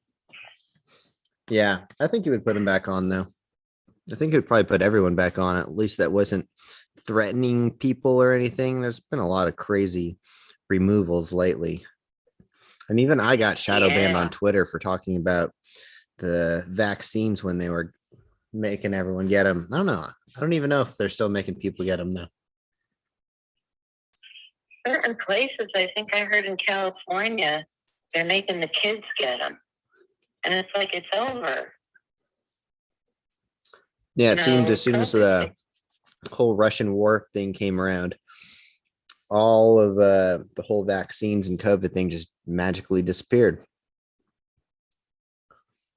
Yeah, I think he would put him back on though. I think it would probably put everyone back on, at least that wasn't threatening people or anything. There's been a lot of crazy removals lately. And even I got shadow banned on Twitter for talking about the vaccines when they were making everyone get them. I don't know. I don't even know if they're still making people get them though. Certain places, I think I heard in California, they're making the kids get them. And it's like, it's over. Yeah, it seemed as soon as the whole Russian war thing came around, all of the whole vaccines and COVID thing just magically disappeared.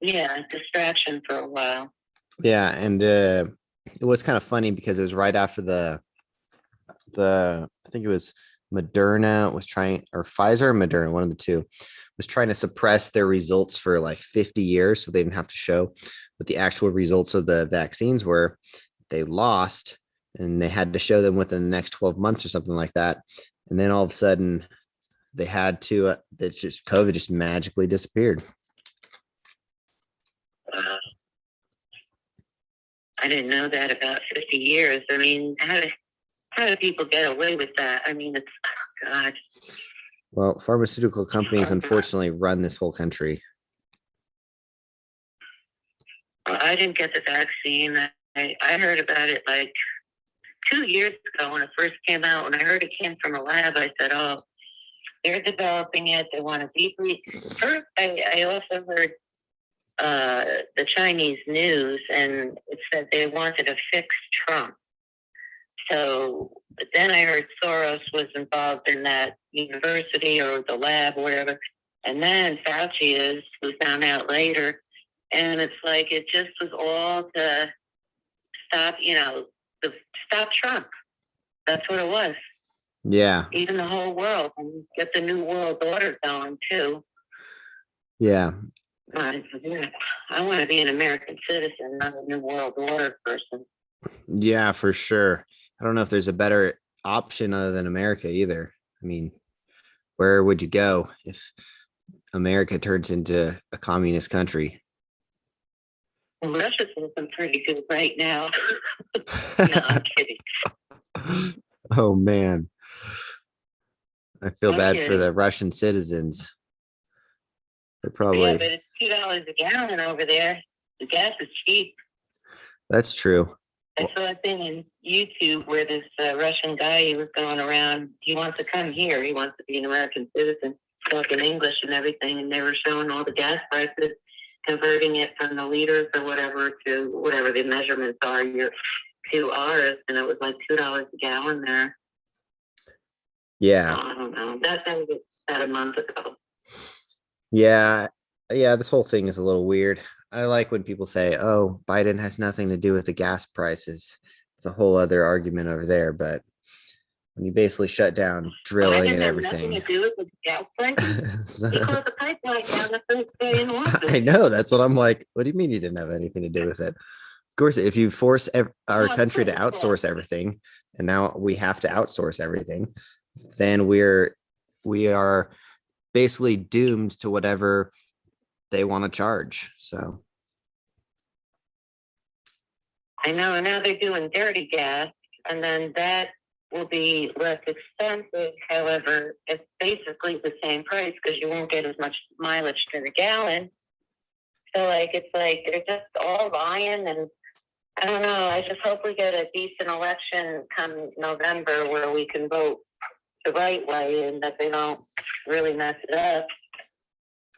Yeah, distraction for a while. Yeah, and it was kind of funny because it was right after the I think it was Moderna was trying, or Pfizer or Moderna, one of the two, was trying to suppress their results for like 50 years so they didn't have to show what the actual results of the vaccines were. They lost and they had to show them within the next 12 months or something like that. And then all of a sudden they had to, COVID just magically disappeared. I didn't know that about 50 years. I mean, how do people get away with that? I mean, it's, oh God. Well, pharmaceutical companies unfortunately run this whole country. Well, I didn't get the vaccine. I heard about it like 2 years ago when it first came out. When I heard it came from a lab, I said, oh, they're developing it. They want to deeply. First, I also heard the Chinese news, and it said they wanted to fix Trump. So, but then I heard Soros was involved in that university or the lab or whatever. And then Fauci we found out later. And it's like, it just was all to stop, stop Trump. That's what it was. Yeah. even the whole world, and get the new world order going too. Yeah. I want to be an American citizen, not a new world order person. Yeah, for sure. I don't know if there's a better option other than America either. I mean, where would you go if America turns into a communist country? Well, Russia's looking pretty good right now. No, I'm kidding. Oh man. I feel I'm bad for kidding. the Russian citizens. They're Yeah, probably, but it's $2 a gallon over there. The gas is cheap. that's true. I saw a thing on YouTube where this Russian guy, he was going around. He wants to come here. He wants to be an American citizen, talking English and everything. And they were showing all the gas prices, converting it from the liters or whatever to whatever the measurements are to ours. And it was like $2 a gallon there. Yeah. I don't know. That was about a month ago. Yeah. Yeah. This whole thing is a little weird. I like when people say, oh, Biden has nothing to do with the gas prices. It's a whole other argument over there. But when you basically shut down drilling and everything. Nothing to do with the gas prices. So, He closed the pipeline down the first day in office. I know. That's what I'm like. What do you mean you didn't have anything to do with it? Of course, if you force our country to outsource everything, and now we have to outsource everything, then we are basically doomed to whatever they want to charge. So I know. Now they're doing dirty gas, and then that will be less expensive. However, it's basically the same price because you won't get as much mileage to the gallon. So, it's like they're just all lying, and I don't know. I just hope we get a decent election come November where we can vote the right way and that they don't really mess it up.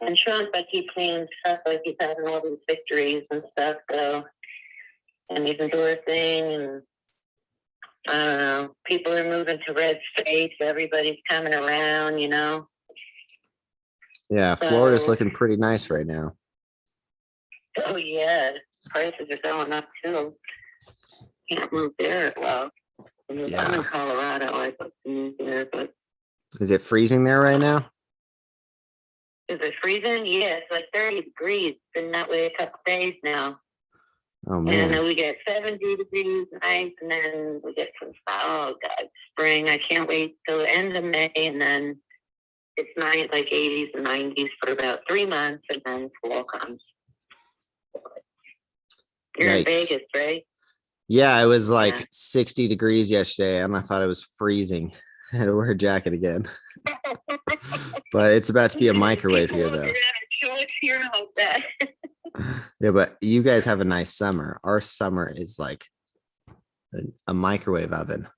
And Trump, I keep seeing stuff like he's having all these victories and stuff, so, and he's endorsing, and I don't know, people are moving to red states, everybody's coming around, yeah, Florida's looking pretty nice right now. Oh yeah, prices are going up too. Can't move there. Well, I'm in Colorado. I put to move there, but is it freezing there right now? Is it freezing? Yeah, it's like 30 degrees. It's been that way a couple days now. Oh man. And then we get 70 degrees nights, and then we get some spring. I can't wait till the end of May, and then it's 80s and 90s for about 3 months, and then fall comes. You're in Vegas, right? Yeah, it was 60 degrees yesterday, and I thought it was freezing. I had to wear a jacket again. But it's about to be a microwave here, though. Yeah, but you guys have a nice summer. Our summer is like a microwave oven.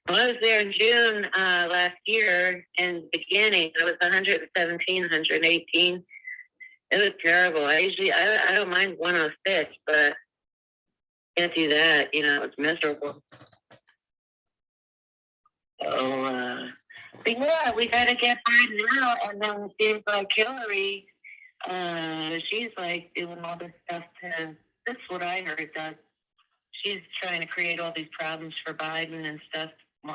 Well, I was there in June last year, in the beginning. It was 117, 118. It was terrible. I don't mind 106, but can't do that. It's miserable. So, but yeah, we got to get Biden now. And then it seems like Hillary, she's doing all this stuff that's what I heard, that she's trying to create all these problems for Biden and stuff,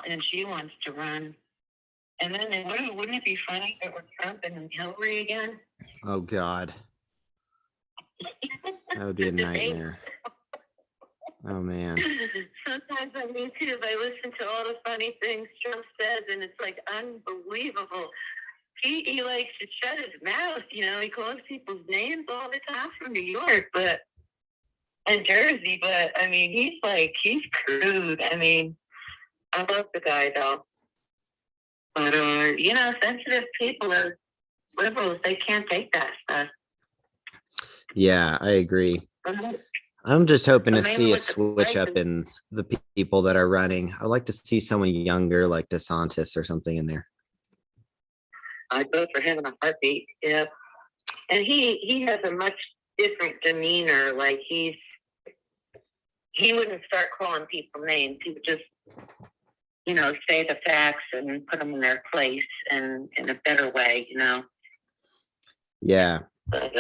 and she wants to run. And then wouldn't it be funny if it were Trump and Hillary again? Oh, God. That would be a nightmare. Oh, man. Sometimes on YouTube, I listen to all the funny things Trump says, and it's unbelievable. He likes to shut his mouth. He calls people's names all the time from New York, and Jersey. But I mean, he's crude. I mean, I love the guy though. But sensitive people are liberals. They can't take that stuff. Yeah, I agree. I'm just hoping to see a switch up in the people that are running. I'd like to see someone younger like DeSantis or something in there. I'd vote for him in a heartbeat. Yeah. And he has a much different demeanor. He wouldn't start calling people names. He would just, say the facts and put them in their place and in a better way, Yeah. But,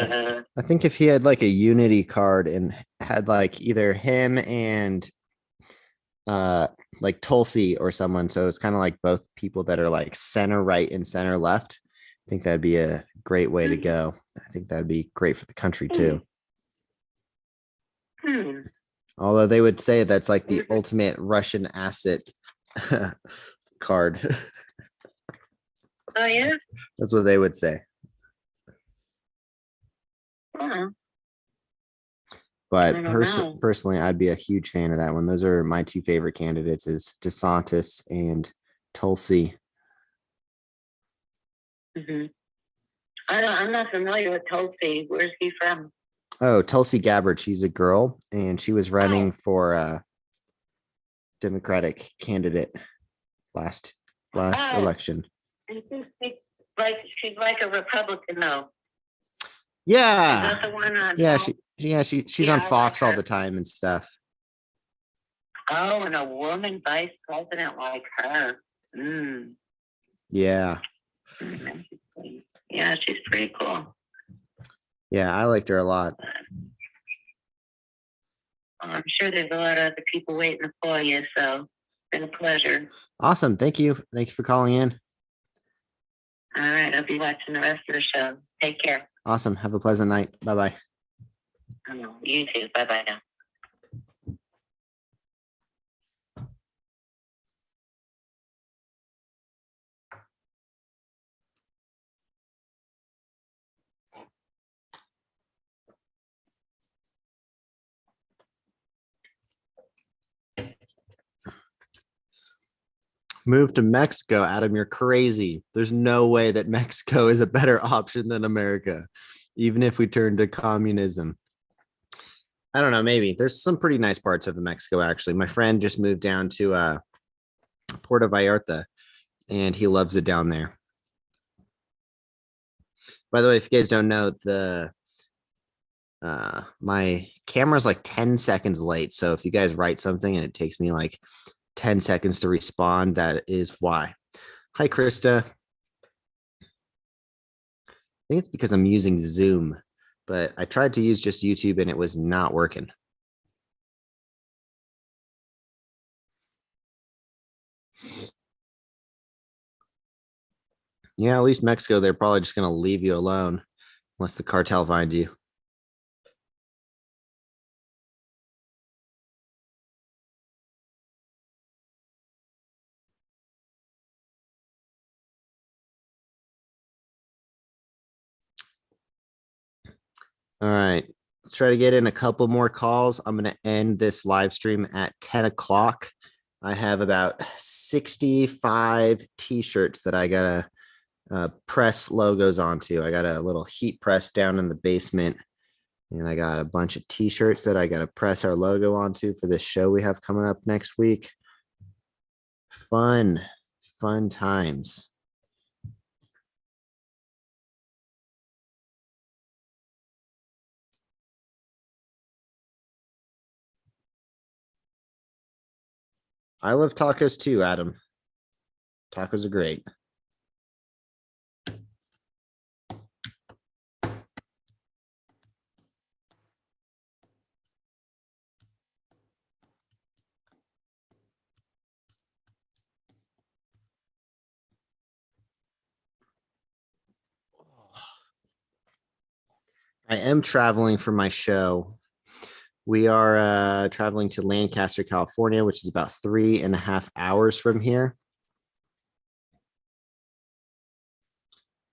I think if he had a unity card and had either him and like Tulsi or someone. So it's kind of like both people that are like center right and center left. I think that'd be a great way to go. I think that'd be great for the country too. Although they would say that's like the ultimate Russian asset card. Oh, yeah? That's what they would say. Oh, But I don't know. personally, I'd be a huge fan of that one. Those are my two favorite candidates is DeSantis and Tulsi. I'm not familiar with Tulsi. Where's he from? Oh, Tulsi Gabbard. She's a girl and she was running for a Democratic candidate last election. She's like a Republican, though. Yeah. Is that the one on She's on Fox all the time and stuff. Oh, and a woman vice president like her. Yeah. Yeah, she's pretty cool. Yeah, I liked her a lot. I'm sure there's a lot of other people waiting to call you, so it's been a pleasure. Awesome. Thank you. Thank you for calling in. All right, I'll be watching the rest of the show. Take care. Awesome. Have a pleasant night. Bye-bye. You too. Bye-bye now. Move to Mexico, Adam. You're crazy. There's no way that Mexico is a better option than America, even if we turn to communism. I don't know. Maybe there's some pretty nice parts of Mexico, actually. My friend just moved down to Puerto Vallarta and he loves it down there. By the way, if you guys don't know, my camera's like 10 seconds late. So if you guys write something and it takes me like 10 seconds to respond, that is why. Hi, Krista. I think it's because I'm using Zoom, but I tried to use just YouTube and it was not working. Yeah, at least Mexico, they're probably just going to leave you alone unless the cartel finds you. All right, let's try to get in a couple more calls. I'm going to end this live stream at 10 o'clock. I have about 65 t-shirts that I got to press logos onto. I got a little heat press down in the basement, and I got a bunch of t-shirts that I got to press our logo onto for this show we have coming up next week. Fun times. I love tacos too, Adam. Tacos are great. I am traveling for my show. We are traveling to Lancaster, California, which is about 3.5 hours from here.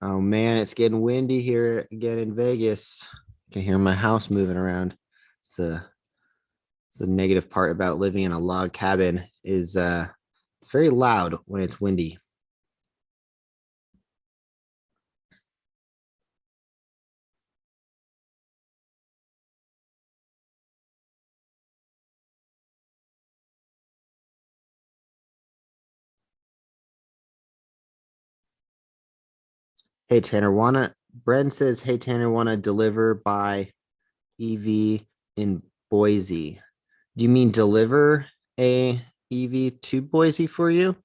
Oh man, it's getting windy here again in Vegas. I can hear my house moving around. It's the negative part about living in a log cabin is it's very loud when it's windy. Hey Tanner, Bren says, hey Tanner, wanna deliver by EV in Boise. Do you mean deliver a EV to Boise for you?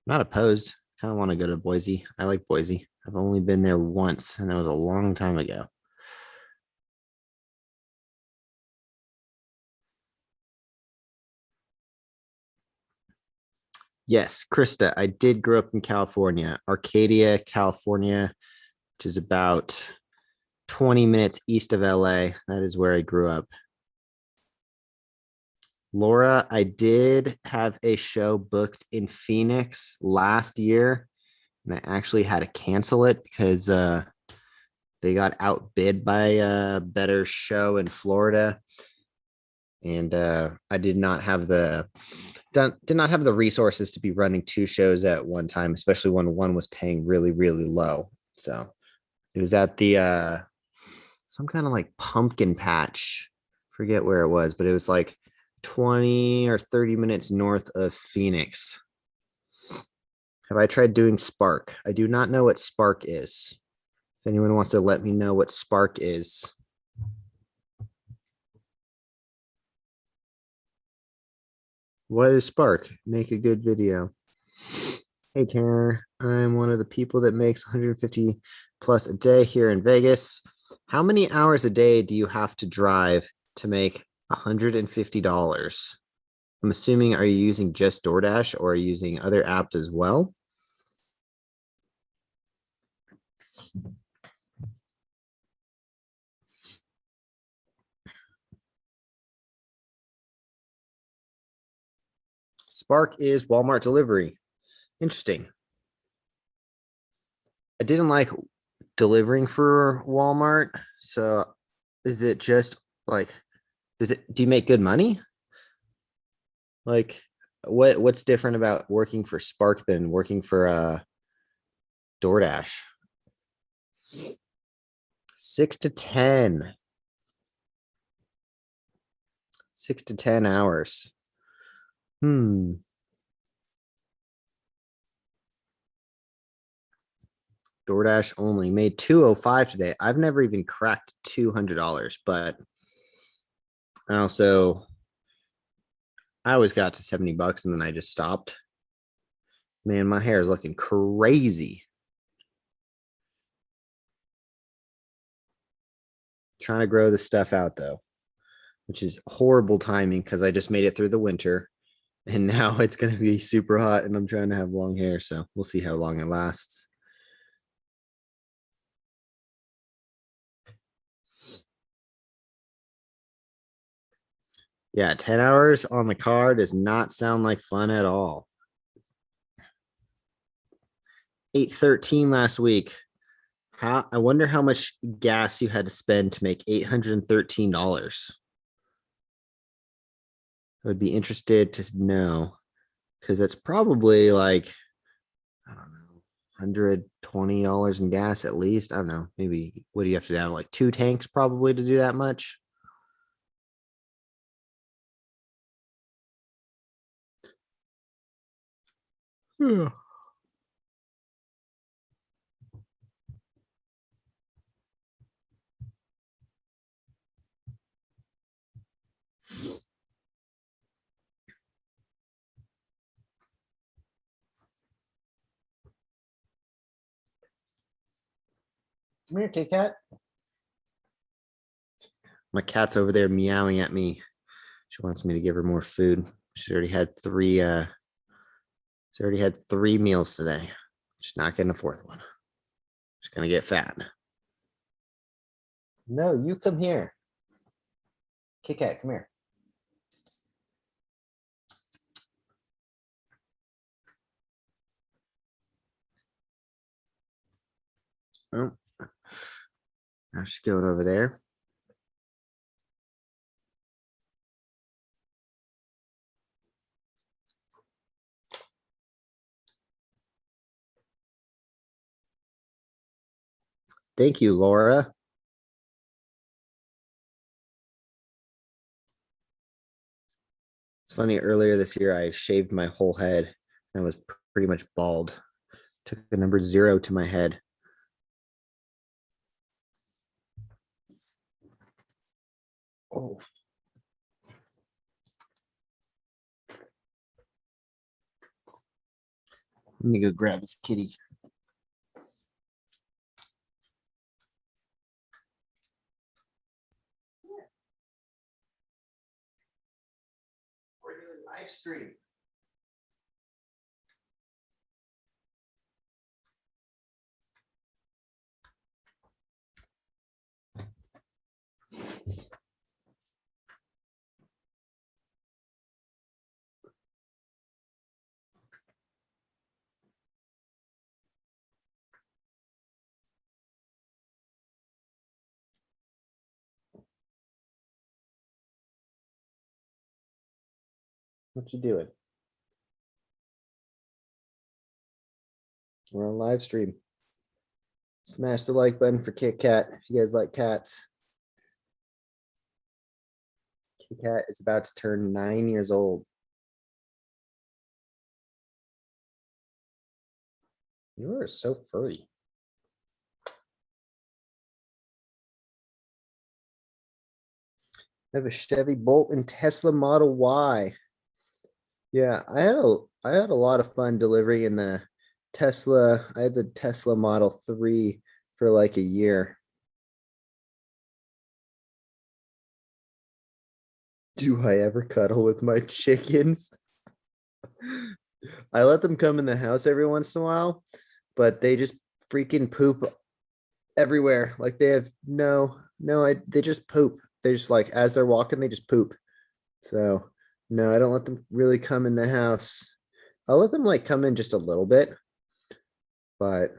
Not opposed. Kind of want to go to Boise. I like Boise. I've only been there once, and that was a long time ago. Yes, Krista, I did grow up in California, Arcadia, California, which is about 20 minutes east of LA. That is where I grew up. Laura, I did have a show booked in Phoenix last year, and I actually had to cancel it because they got outbid by a better show in Florida. And I did not have the resources to be running two shows at one time, especially when one was paying really, really low. So it was at the some kind of like pumpkin patch. Forget where it was, but it was like 20 or 30 minutes north of Phoenix. Have I tried doing Spark? I do not know what Spark is. If anyone wants to let me know what Spark is. What is Spark? Make a good video. Hey, Tanner. I'm one of the people that makes 150 plus a day here in Vegas. How many hours a day do you have to drive to make $150? I'm assuming, are you using just DoorDash or are you using other apps as well? Spark is Walmart delivery. Interesting. I didn't like delivering for Walmart. So is it just like, do you make good money? Like what's different about working for Spark than working for DoorDash? 6 to 10. 6 to 10 hours. DoorDash only made 205 today. I've never even cracked $200, but I always got to 70 bucks and then I just stopped. Man, my hair is looking crazy. Trying to grow this stuff out though, which is horrible timing because I just made it through the winter and now it's going to be super hot and I'm trying to have long hair. So we'll see how long it lasts. Yeah, 10 hours on the car does not sound like fun at all. 813 last week. I wonder how much gas you had to spend to make $813. I would be interested to know because that's probably like, I don't know, $120 in gas at least. I don't know. Maybe what do you have to have? Like 2 tanks probably to do that much. Yeah. Come here, Kit Kat. My cat's over there meowing at me. She wants me to give her more food. She's already had 3 meals today. She's not getting a 4th one. She's gonna get fat. No, you come here. Kit Kat, come here. Oh, now she's going over there. Thank you, Laura. It's funny, earlier this year, I shaved my whole head and was pretty much bald. Took a number 0 to my head. Oh. Let me go grab this kitty. We're doing live stream. What you doing? We're on live stream. Smash the like button for Kit Kat if you guys like cats. Kit Kat is about to turn 9 years old. You are so furry. I have a Chevy Bolt and Tesla Model Y. Yeah, I had a lot of fun delivering in the Tesla. I had the Tesla Model 3 for like a year. Do I ever cuddle with my chickens? I let them come in the house every once in a while, but they just freaking poop everywhere. Like they have they just poop. They just like, as they're walking, they just poop. So no, I don't let them really come in the house. I'll let them like come in just a little bit, but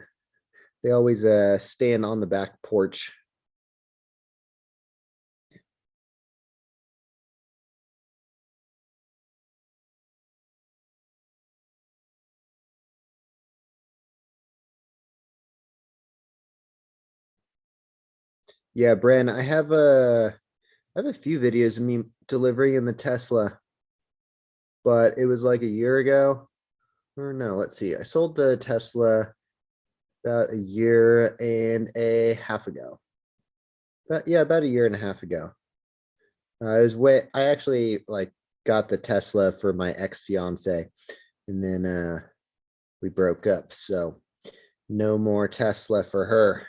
they always stand on the back porch. Yeah, Bren, I have a few videos of me delivering in the Tesla, but it was like a year ago. Or no, let's see. I sold the Tesla about a year and a half ago. But yeah, about a year and a half ago. I actually like got the Tesla for my ex-fiance, and then we broke up. So no more Tesla for her.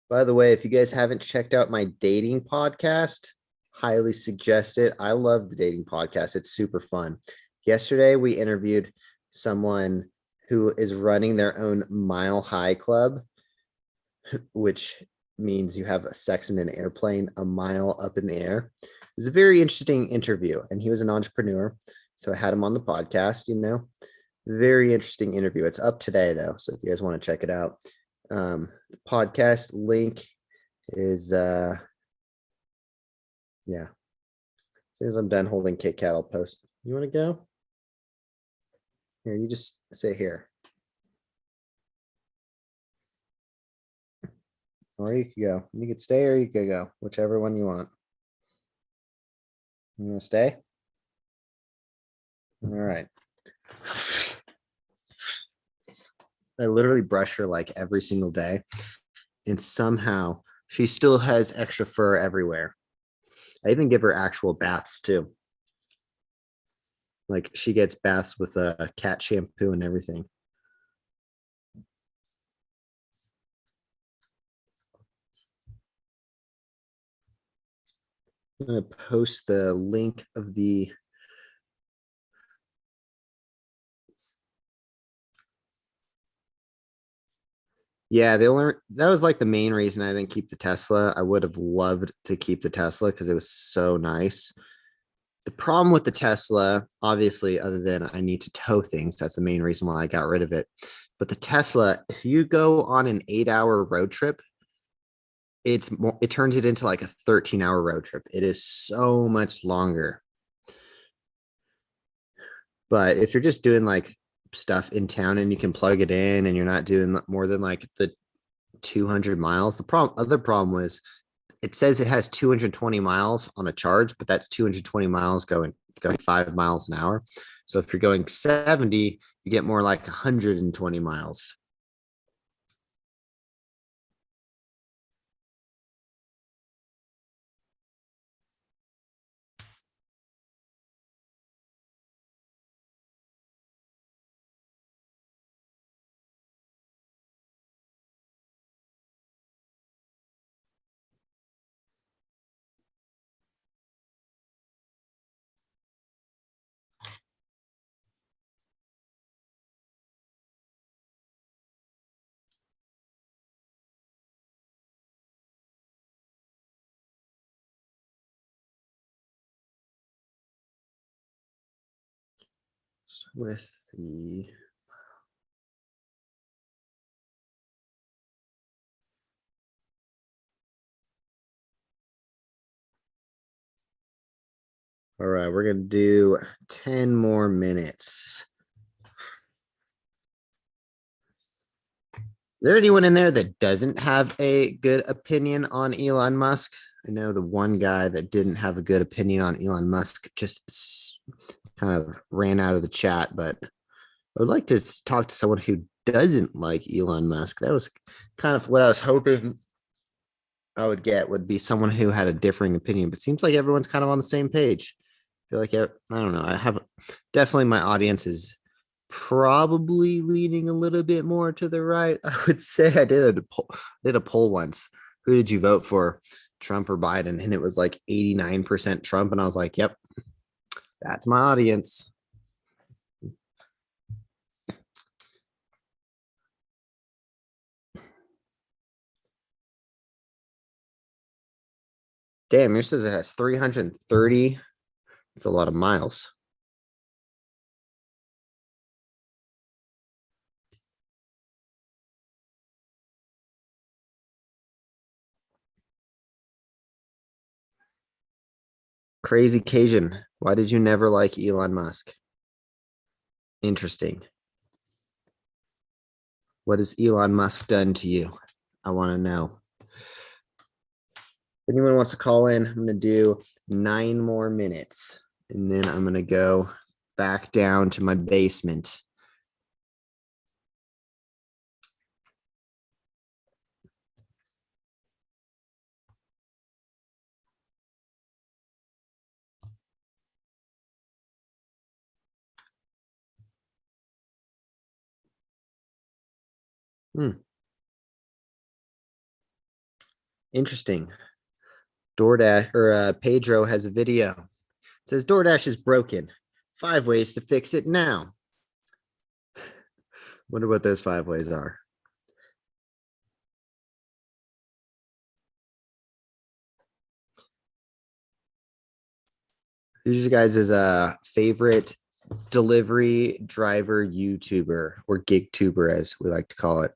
By the way, if you guys haven't checked out my dating podcast, highly suggest it. I love the dating podcast. It's super fun. Yesterday, we interviewed someone who is running their own Mile High Club, which means you have a sex in an airplane a mile up in the air. It was a very interesting interview, and he was an entrepreneur. So I had him on the podcast, very interesting interview. It's up today though. So if you guys want to check it out, the podcast link is yeah. As soon as I'm done holding Kit Kat, I'll post. You want to go? Here, you just say here. Or you could go. You could stay or you could go, whichever one you want. You want to stay? All right. I literally brush her like every single day, and somehow she still has extra fur everywhere. I even give her actual baths too. Like she gets baths with a cat shampoo and everything. I'm going to post the link of the yeah, that was like the main reason I didn't keep the Tesla. I would have loved to keep the Tesla because it was so nice. The problem with the Tesla, obviously, other than I need to tow things, that's the main reason why I got rid of it. But the Tesla, if you go on an 8-hour road trip, it turns it into like a 13-hour road trip. It is so much longer. But if you're just doing like stuff in town and you can plug it in and you're not doing more than like the 200 miles, the other problem was it says it has 220 miles on a charge, but that's 220 miles going 5 miles an hour. So if you're going 70, you get more like 120 miles. So with the All right, we're gonna do 10 more minutes. Is there anyone in there that doesn't have a good opinion on Elon Musk? I know the one guy that didn't have a good opinion on Elon Musk just kind of ran out of the chat, but I would like to talk to someone who doesn't like Elon Musk. That was kind of what I was hoping I would get, would be someone who had a differing opinion, but seems like everyone's kind of on the same page. I feel like, I don't know. I have definitely, my audience is probably leaning a little bit more to the right. I would say I did a poll once. Who did you vote for, Trump or Biden? And it was like 89% Trump. And I was like, yep, that's my audience. Damn, yours says it has 330. It's a lot of miles. Crazy Cajun. Why did you never like Elon Musk? Interesting. What has Elon Musk done to you? I want to know. If anyone wants to call in, I'm going to do 9 more minutes and then I'm going to go back down to my basement. Interesting. Doordash or Pedro has a video. It says Doordash is broken. 5 ways to fix it now. Wonder what those 5 ways are. Who's your guys' favorite delivery driver YouTuber, or gig tuber as we like to call it?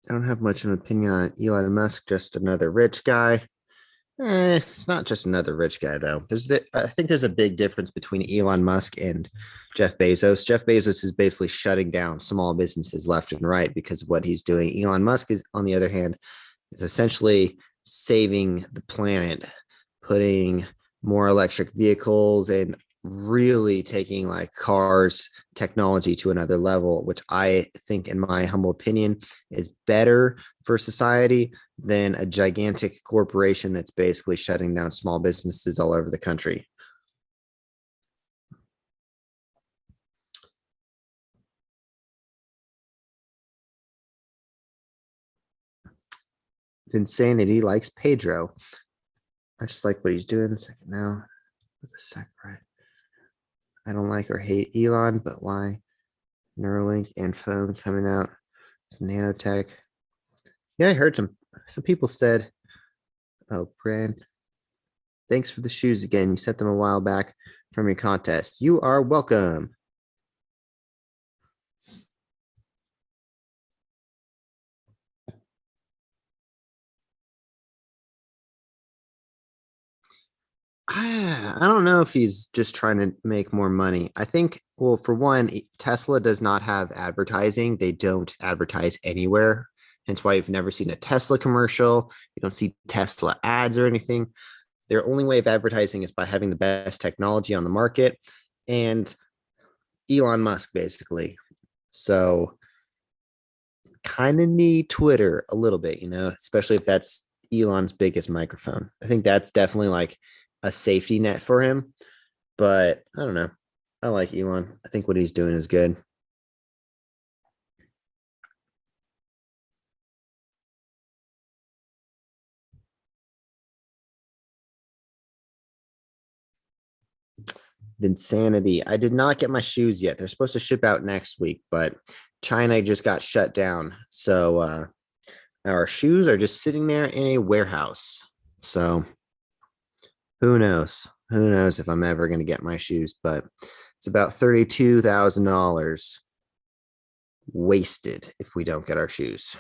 I don't have much of an opinion on Elon Musk, just another rich guy. It's not just another rich guy, though. I think there's a big difference between Elon Musk and Jeff Bezos. Jeff Bezos is basically shutting down small businesses left and right because of what he's doing. Elon Musk is, on the other hand, is essentially saving the planet, putting more electric vehicles and really taking like cars technology to another level, which I think, in my humble opinion, is better for society than a gigantic corporation that's basically shutting down small businesses all over the country. Insanity likes Pedro. I just like what he's doing. A second now. A sec, right. I don't like or hate Elon, but why? Neuralink and phone coming out. It's nanotech. Yeah, I heard some people said, oh, Brand, thanks for the shoes again. You sent them a while back from your contest. You are welcome. I don't know if he's just trying to make more money. I think, well, for one, Tesla does not have advertising. They don't advertise anywhere. Hence why you've never seen a Tesla commercial. You don't see Tesla ads or anything. Their only way of advertising is by having the best technology on the market and Elon Musk, basically. So kind of need Twitter a little bit, especially if that's Elon's biggest microphone. I think that's definitely like a safety net for him. But I don't know. I like Elon. I think what he's doing is good. Insanity. I did not get my shoes yet. They're supposed to ship out next week, but China just got shut down. So our shoes are just sitting there in a warehouse. So who knows? Who knows if I'm ever going to get my shoes, but it's about $32,000. wasted if we don't get our shoes.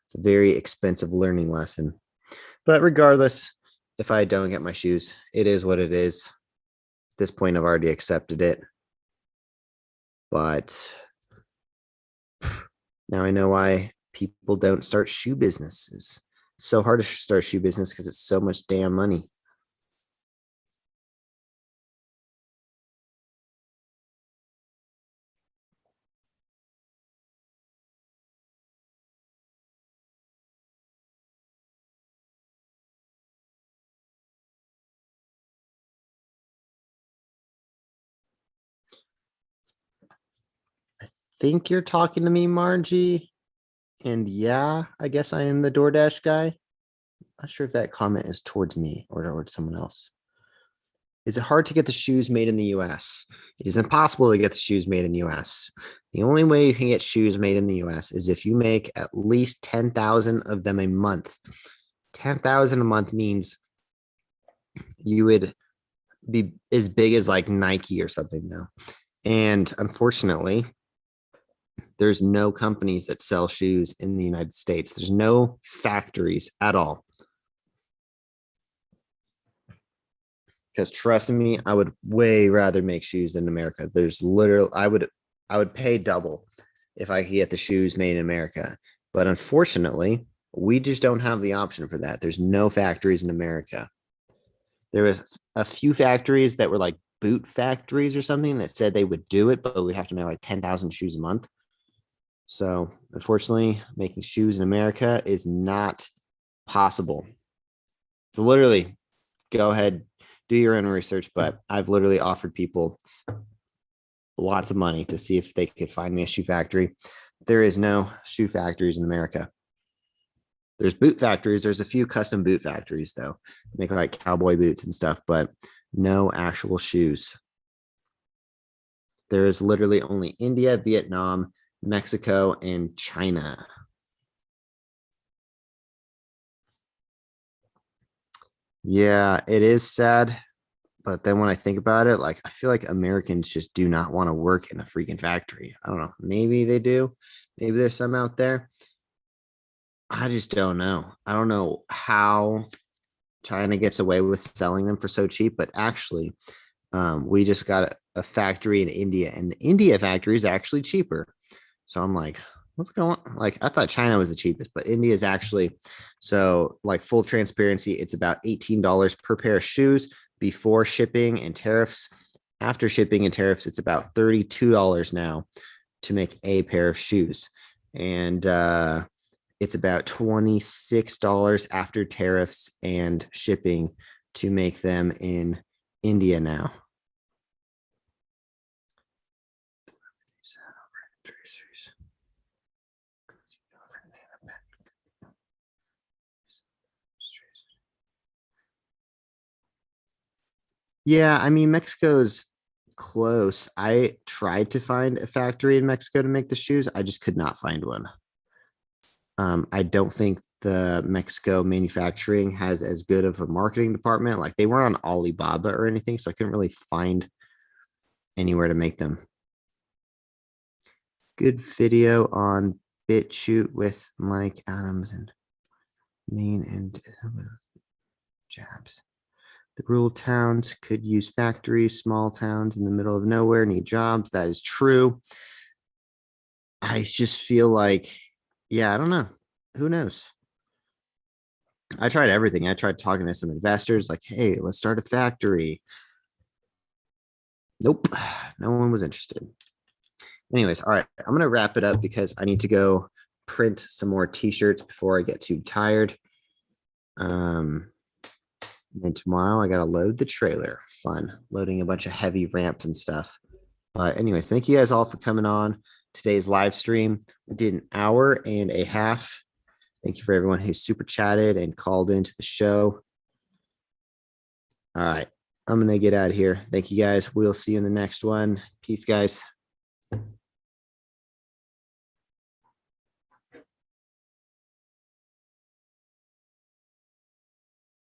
It's a very expensive learning lesson. But regardless, if I don't get my shoes, it is what it is. At this point, I've already accepted it. But now I know why people don't start shoe businesses. It's so hard to start a shoe business because it's so much damn money. Think you're talking to me, Margie. And yeah, I guess I am the DoorDash guy. Not sure if that comment is towards me or towards someone else. Is it hard to get the shoes made in the US? It is impossible to get the shoes made in the US. The only way you can get shoes made in the US is if you make at least 10,000 of them a month. 10,000 a month means you would be as big as like Nike or something though. And unfortunately, there's no companies that sell shoes in the United States. There's no factories at all. Because trust me, I would way rather make shoes than America. There's literally, I would pay double if I could get the shoes made in America. But unfortunately, we just don't have the option for that. There's no factories in America. There was a few factories that were like boot factories or something that said they would do it, but we have to make like 10,000 shoes a month. So unfortunately, making shoes in America is not possible. So literally, go ahead, do your own research, but I've literally offered people lots of money to see if they could find me a shoe factory. There is no shoe factories in America. There's boot factories. There's a few custom boot factories, though, make like cowboy boots and stuff, but no actual shoes. There is literally only India, Vietnam, Mexico, and China. Yeah, it is sad. But then when I think about it, like I feel like Americans just do not want to work in a freaking factory. I don't know. Maybe they do. Maybe there's some out there. I just don't know. I don't know how China gets away with selling them for so cheap, but actually, we just got a factory in India, and the India factory is actually cheaper. So I'm like, what's going on? Like, I thought China was the cheapest, but India is actually, so like full transparency, it's about $18 per pair of shoes before shipping and tariffs. After shipping and tariffs, it's about $32 now to make a pair of shoes. And it's about $26 after tariffs and shipping to make them in India now. Yeah, I mean, Mexico's close. I tried to find a factory in Mexico to make the shoes. I just could not find one. I don't think the Mexico manufacturing has as good of a marketing department. Like they weren't on Alibaba or anything, so I couldn't really find anywhere to make them. Good video on BitChute with Mike Adams and Maine and Jabs. The rural towns could use factories. Small towns in the middle of nowhere need jobs. That is true. I just feel like, yeah, I don't know. Who knows? I tried everything. I tried talking to some investors like, hey, let's start a factory. Nope. No one was interested. Anyways, all right. I'm going to wrap it up because I need to go print some more t-shirts before I get too tired. And tomorrow I got to load the trailer. Fun. Loading a bunch of heavy ramps and stuff. But anyways, thank you guys all for coming on today's live stream. We did an hour and a half. Thank you for everyone who super chatted and called into the show. All right. I'm going to get out of here. Thank you guys. We'll see you in the next one. Peace, guys.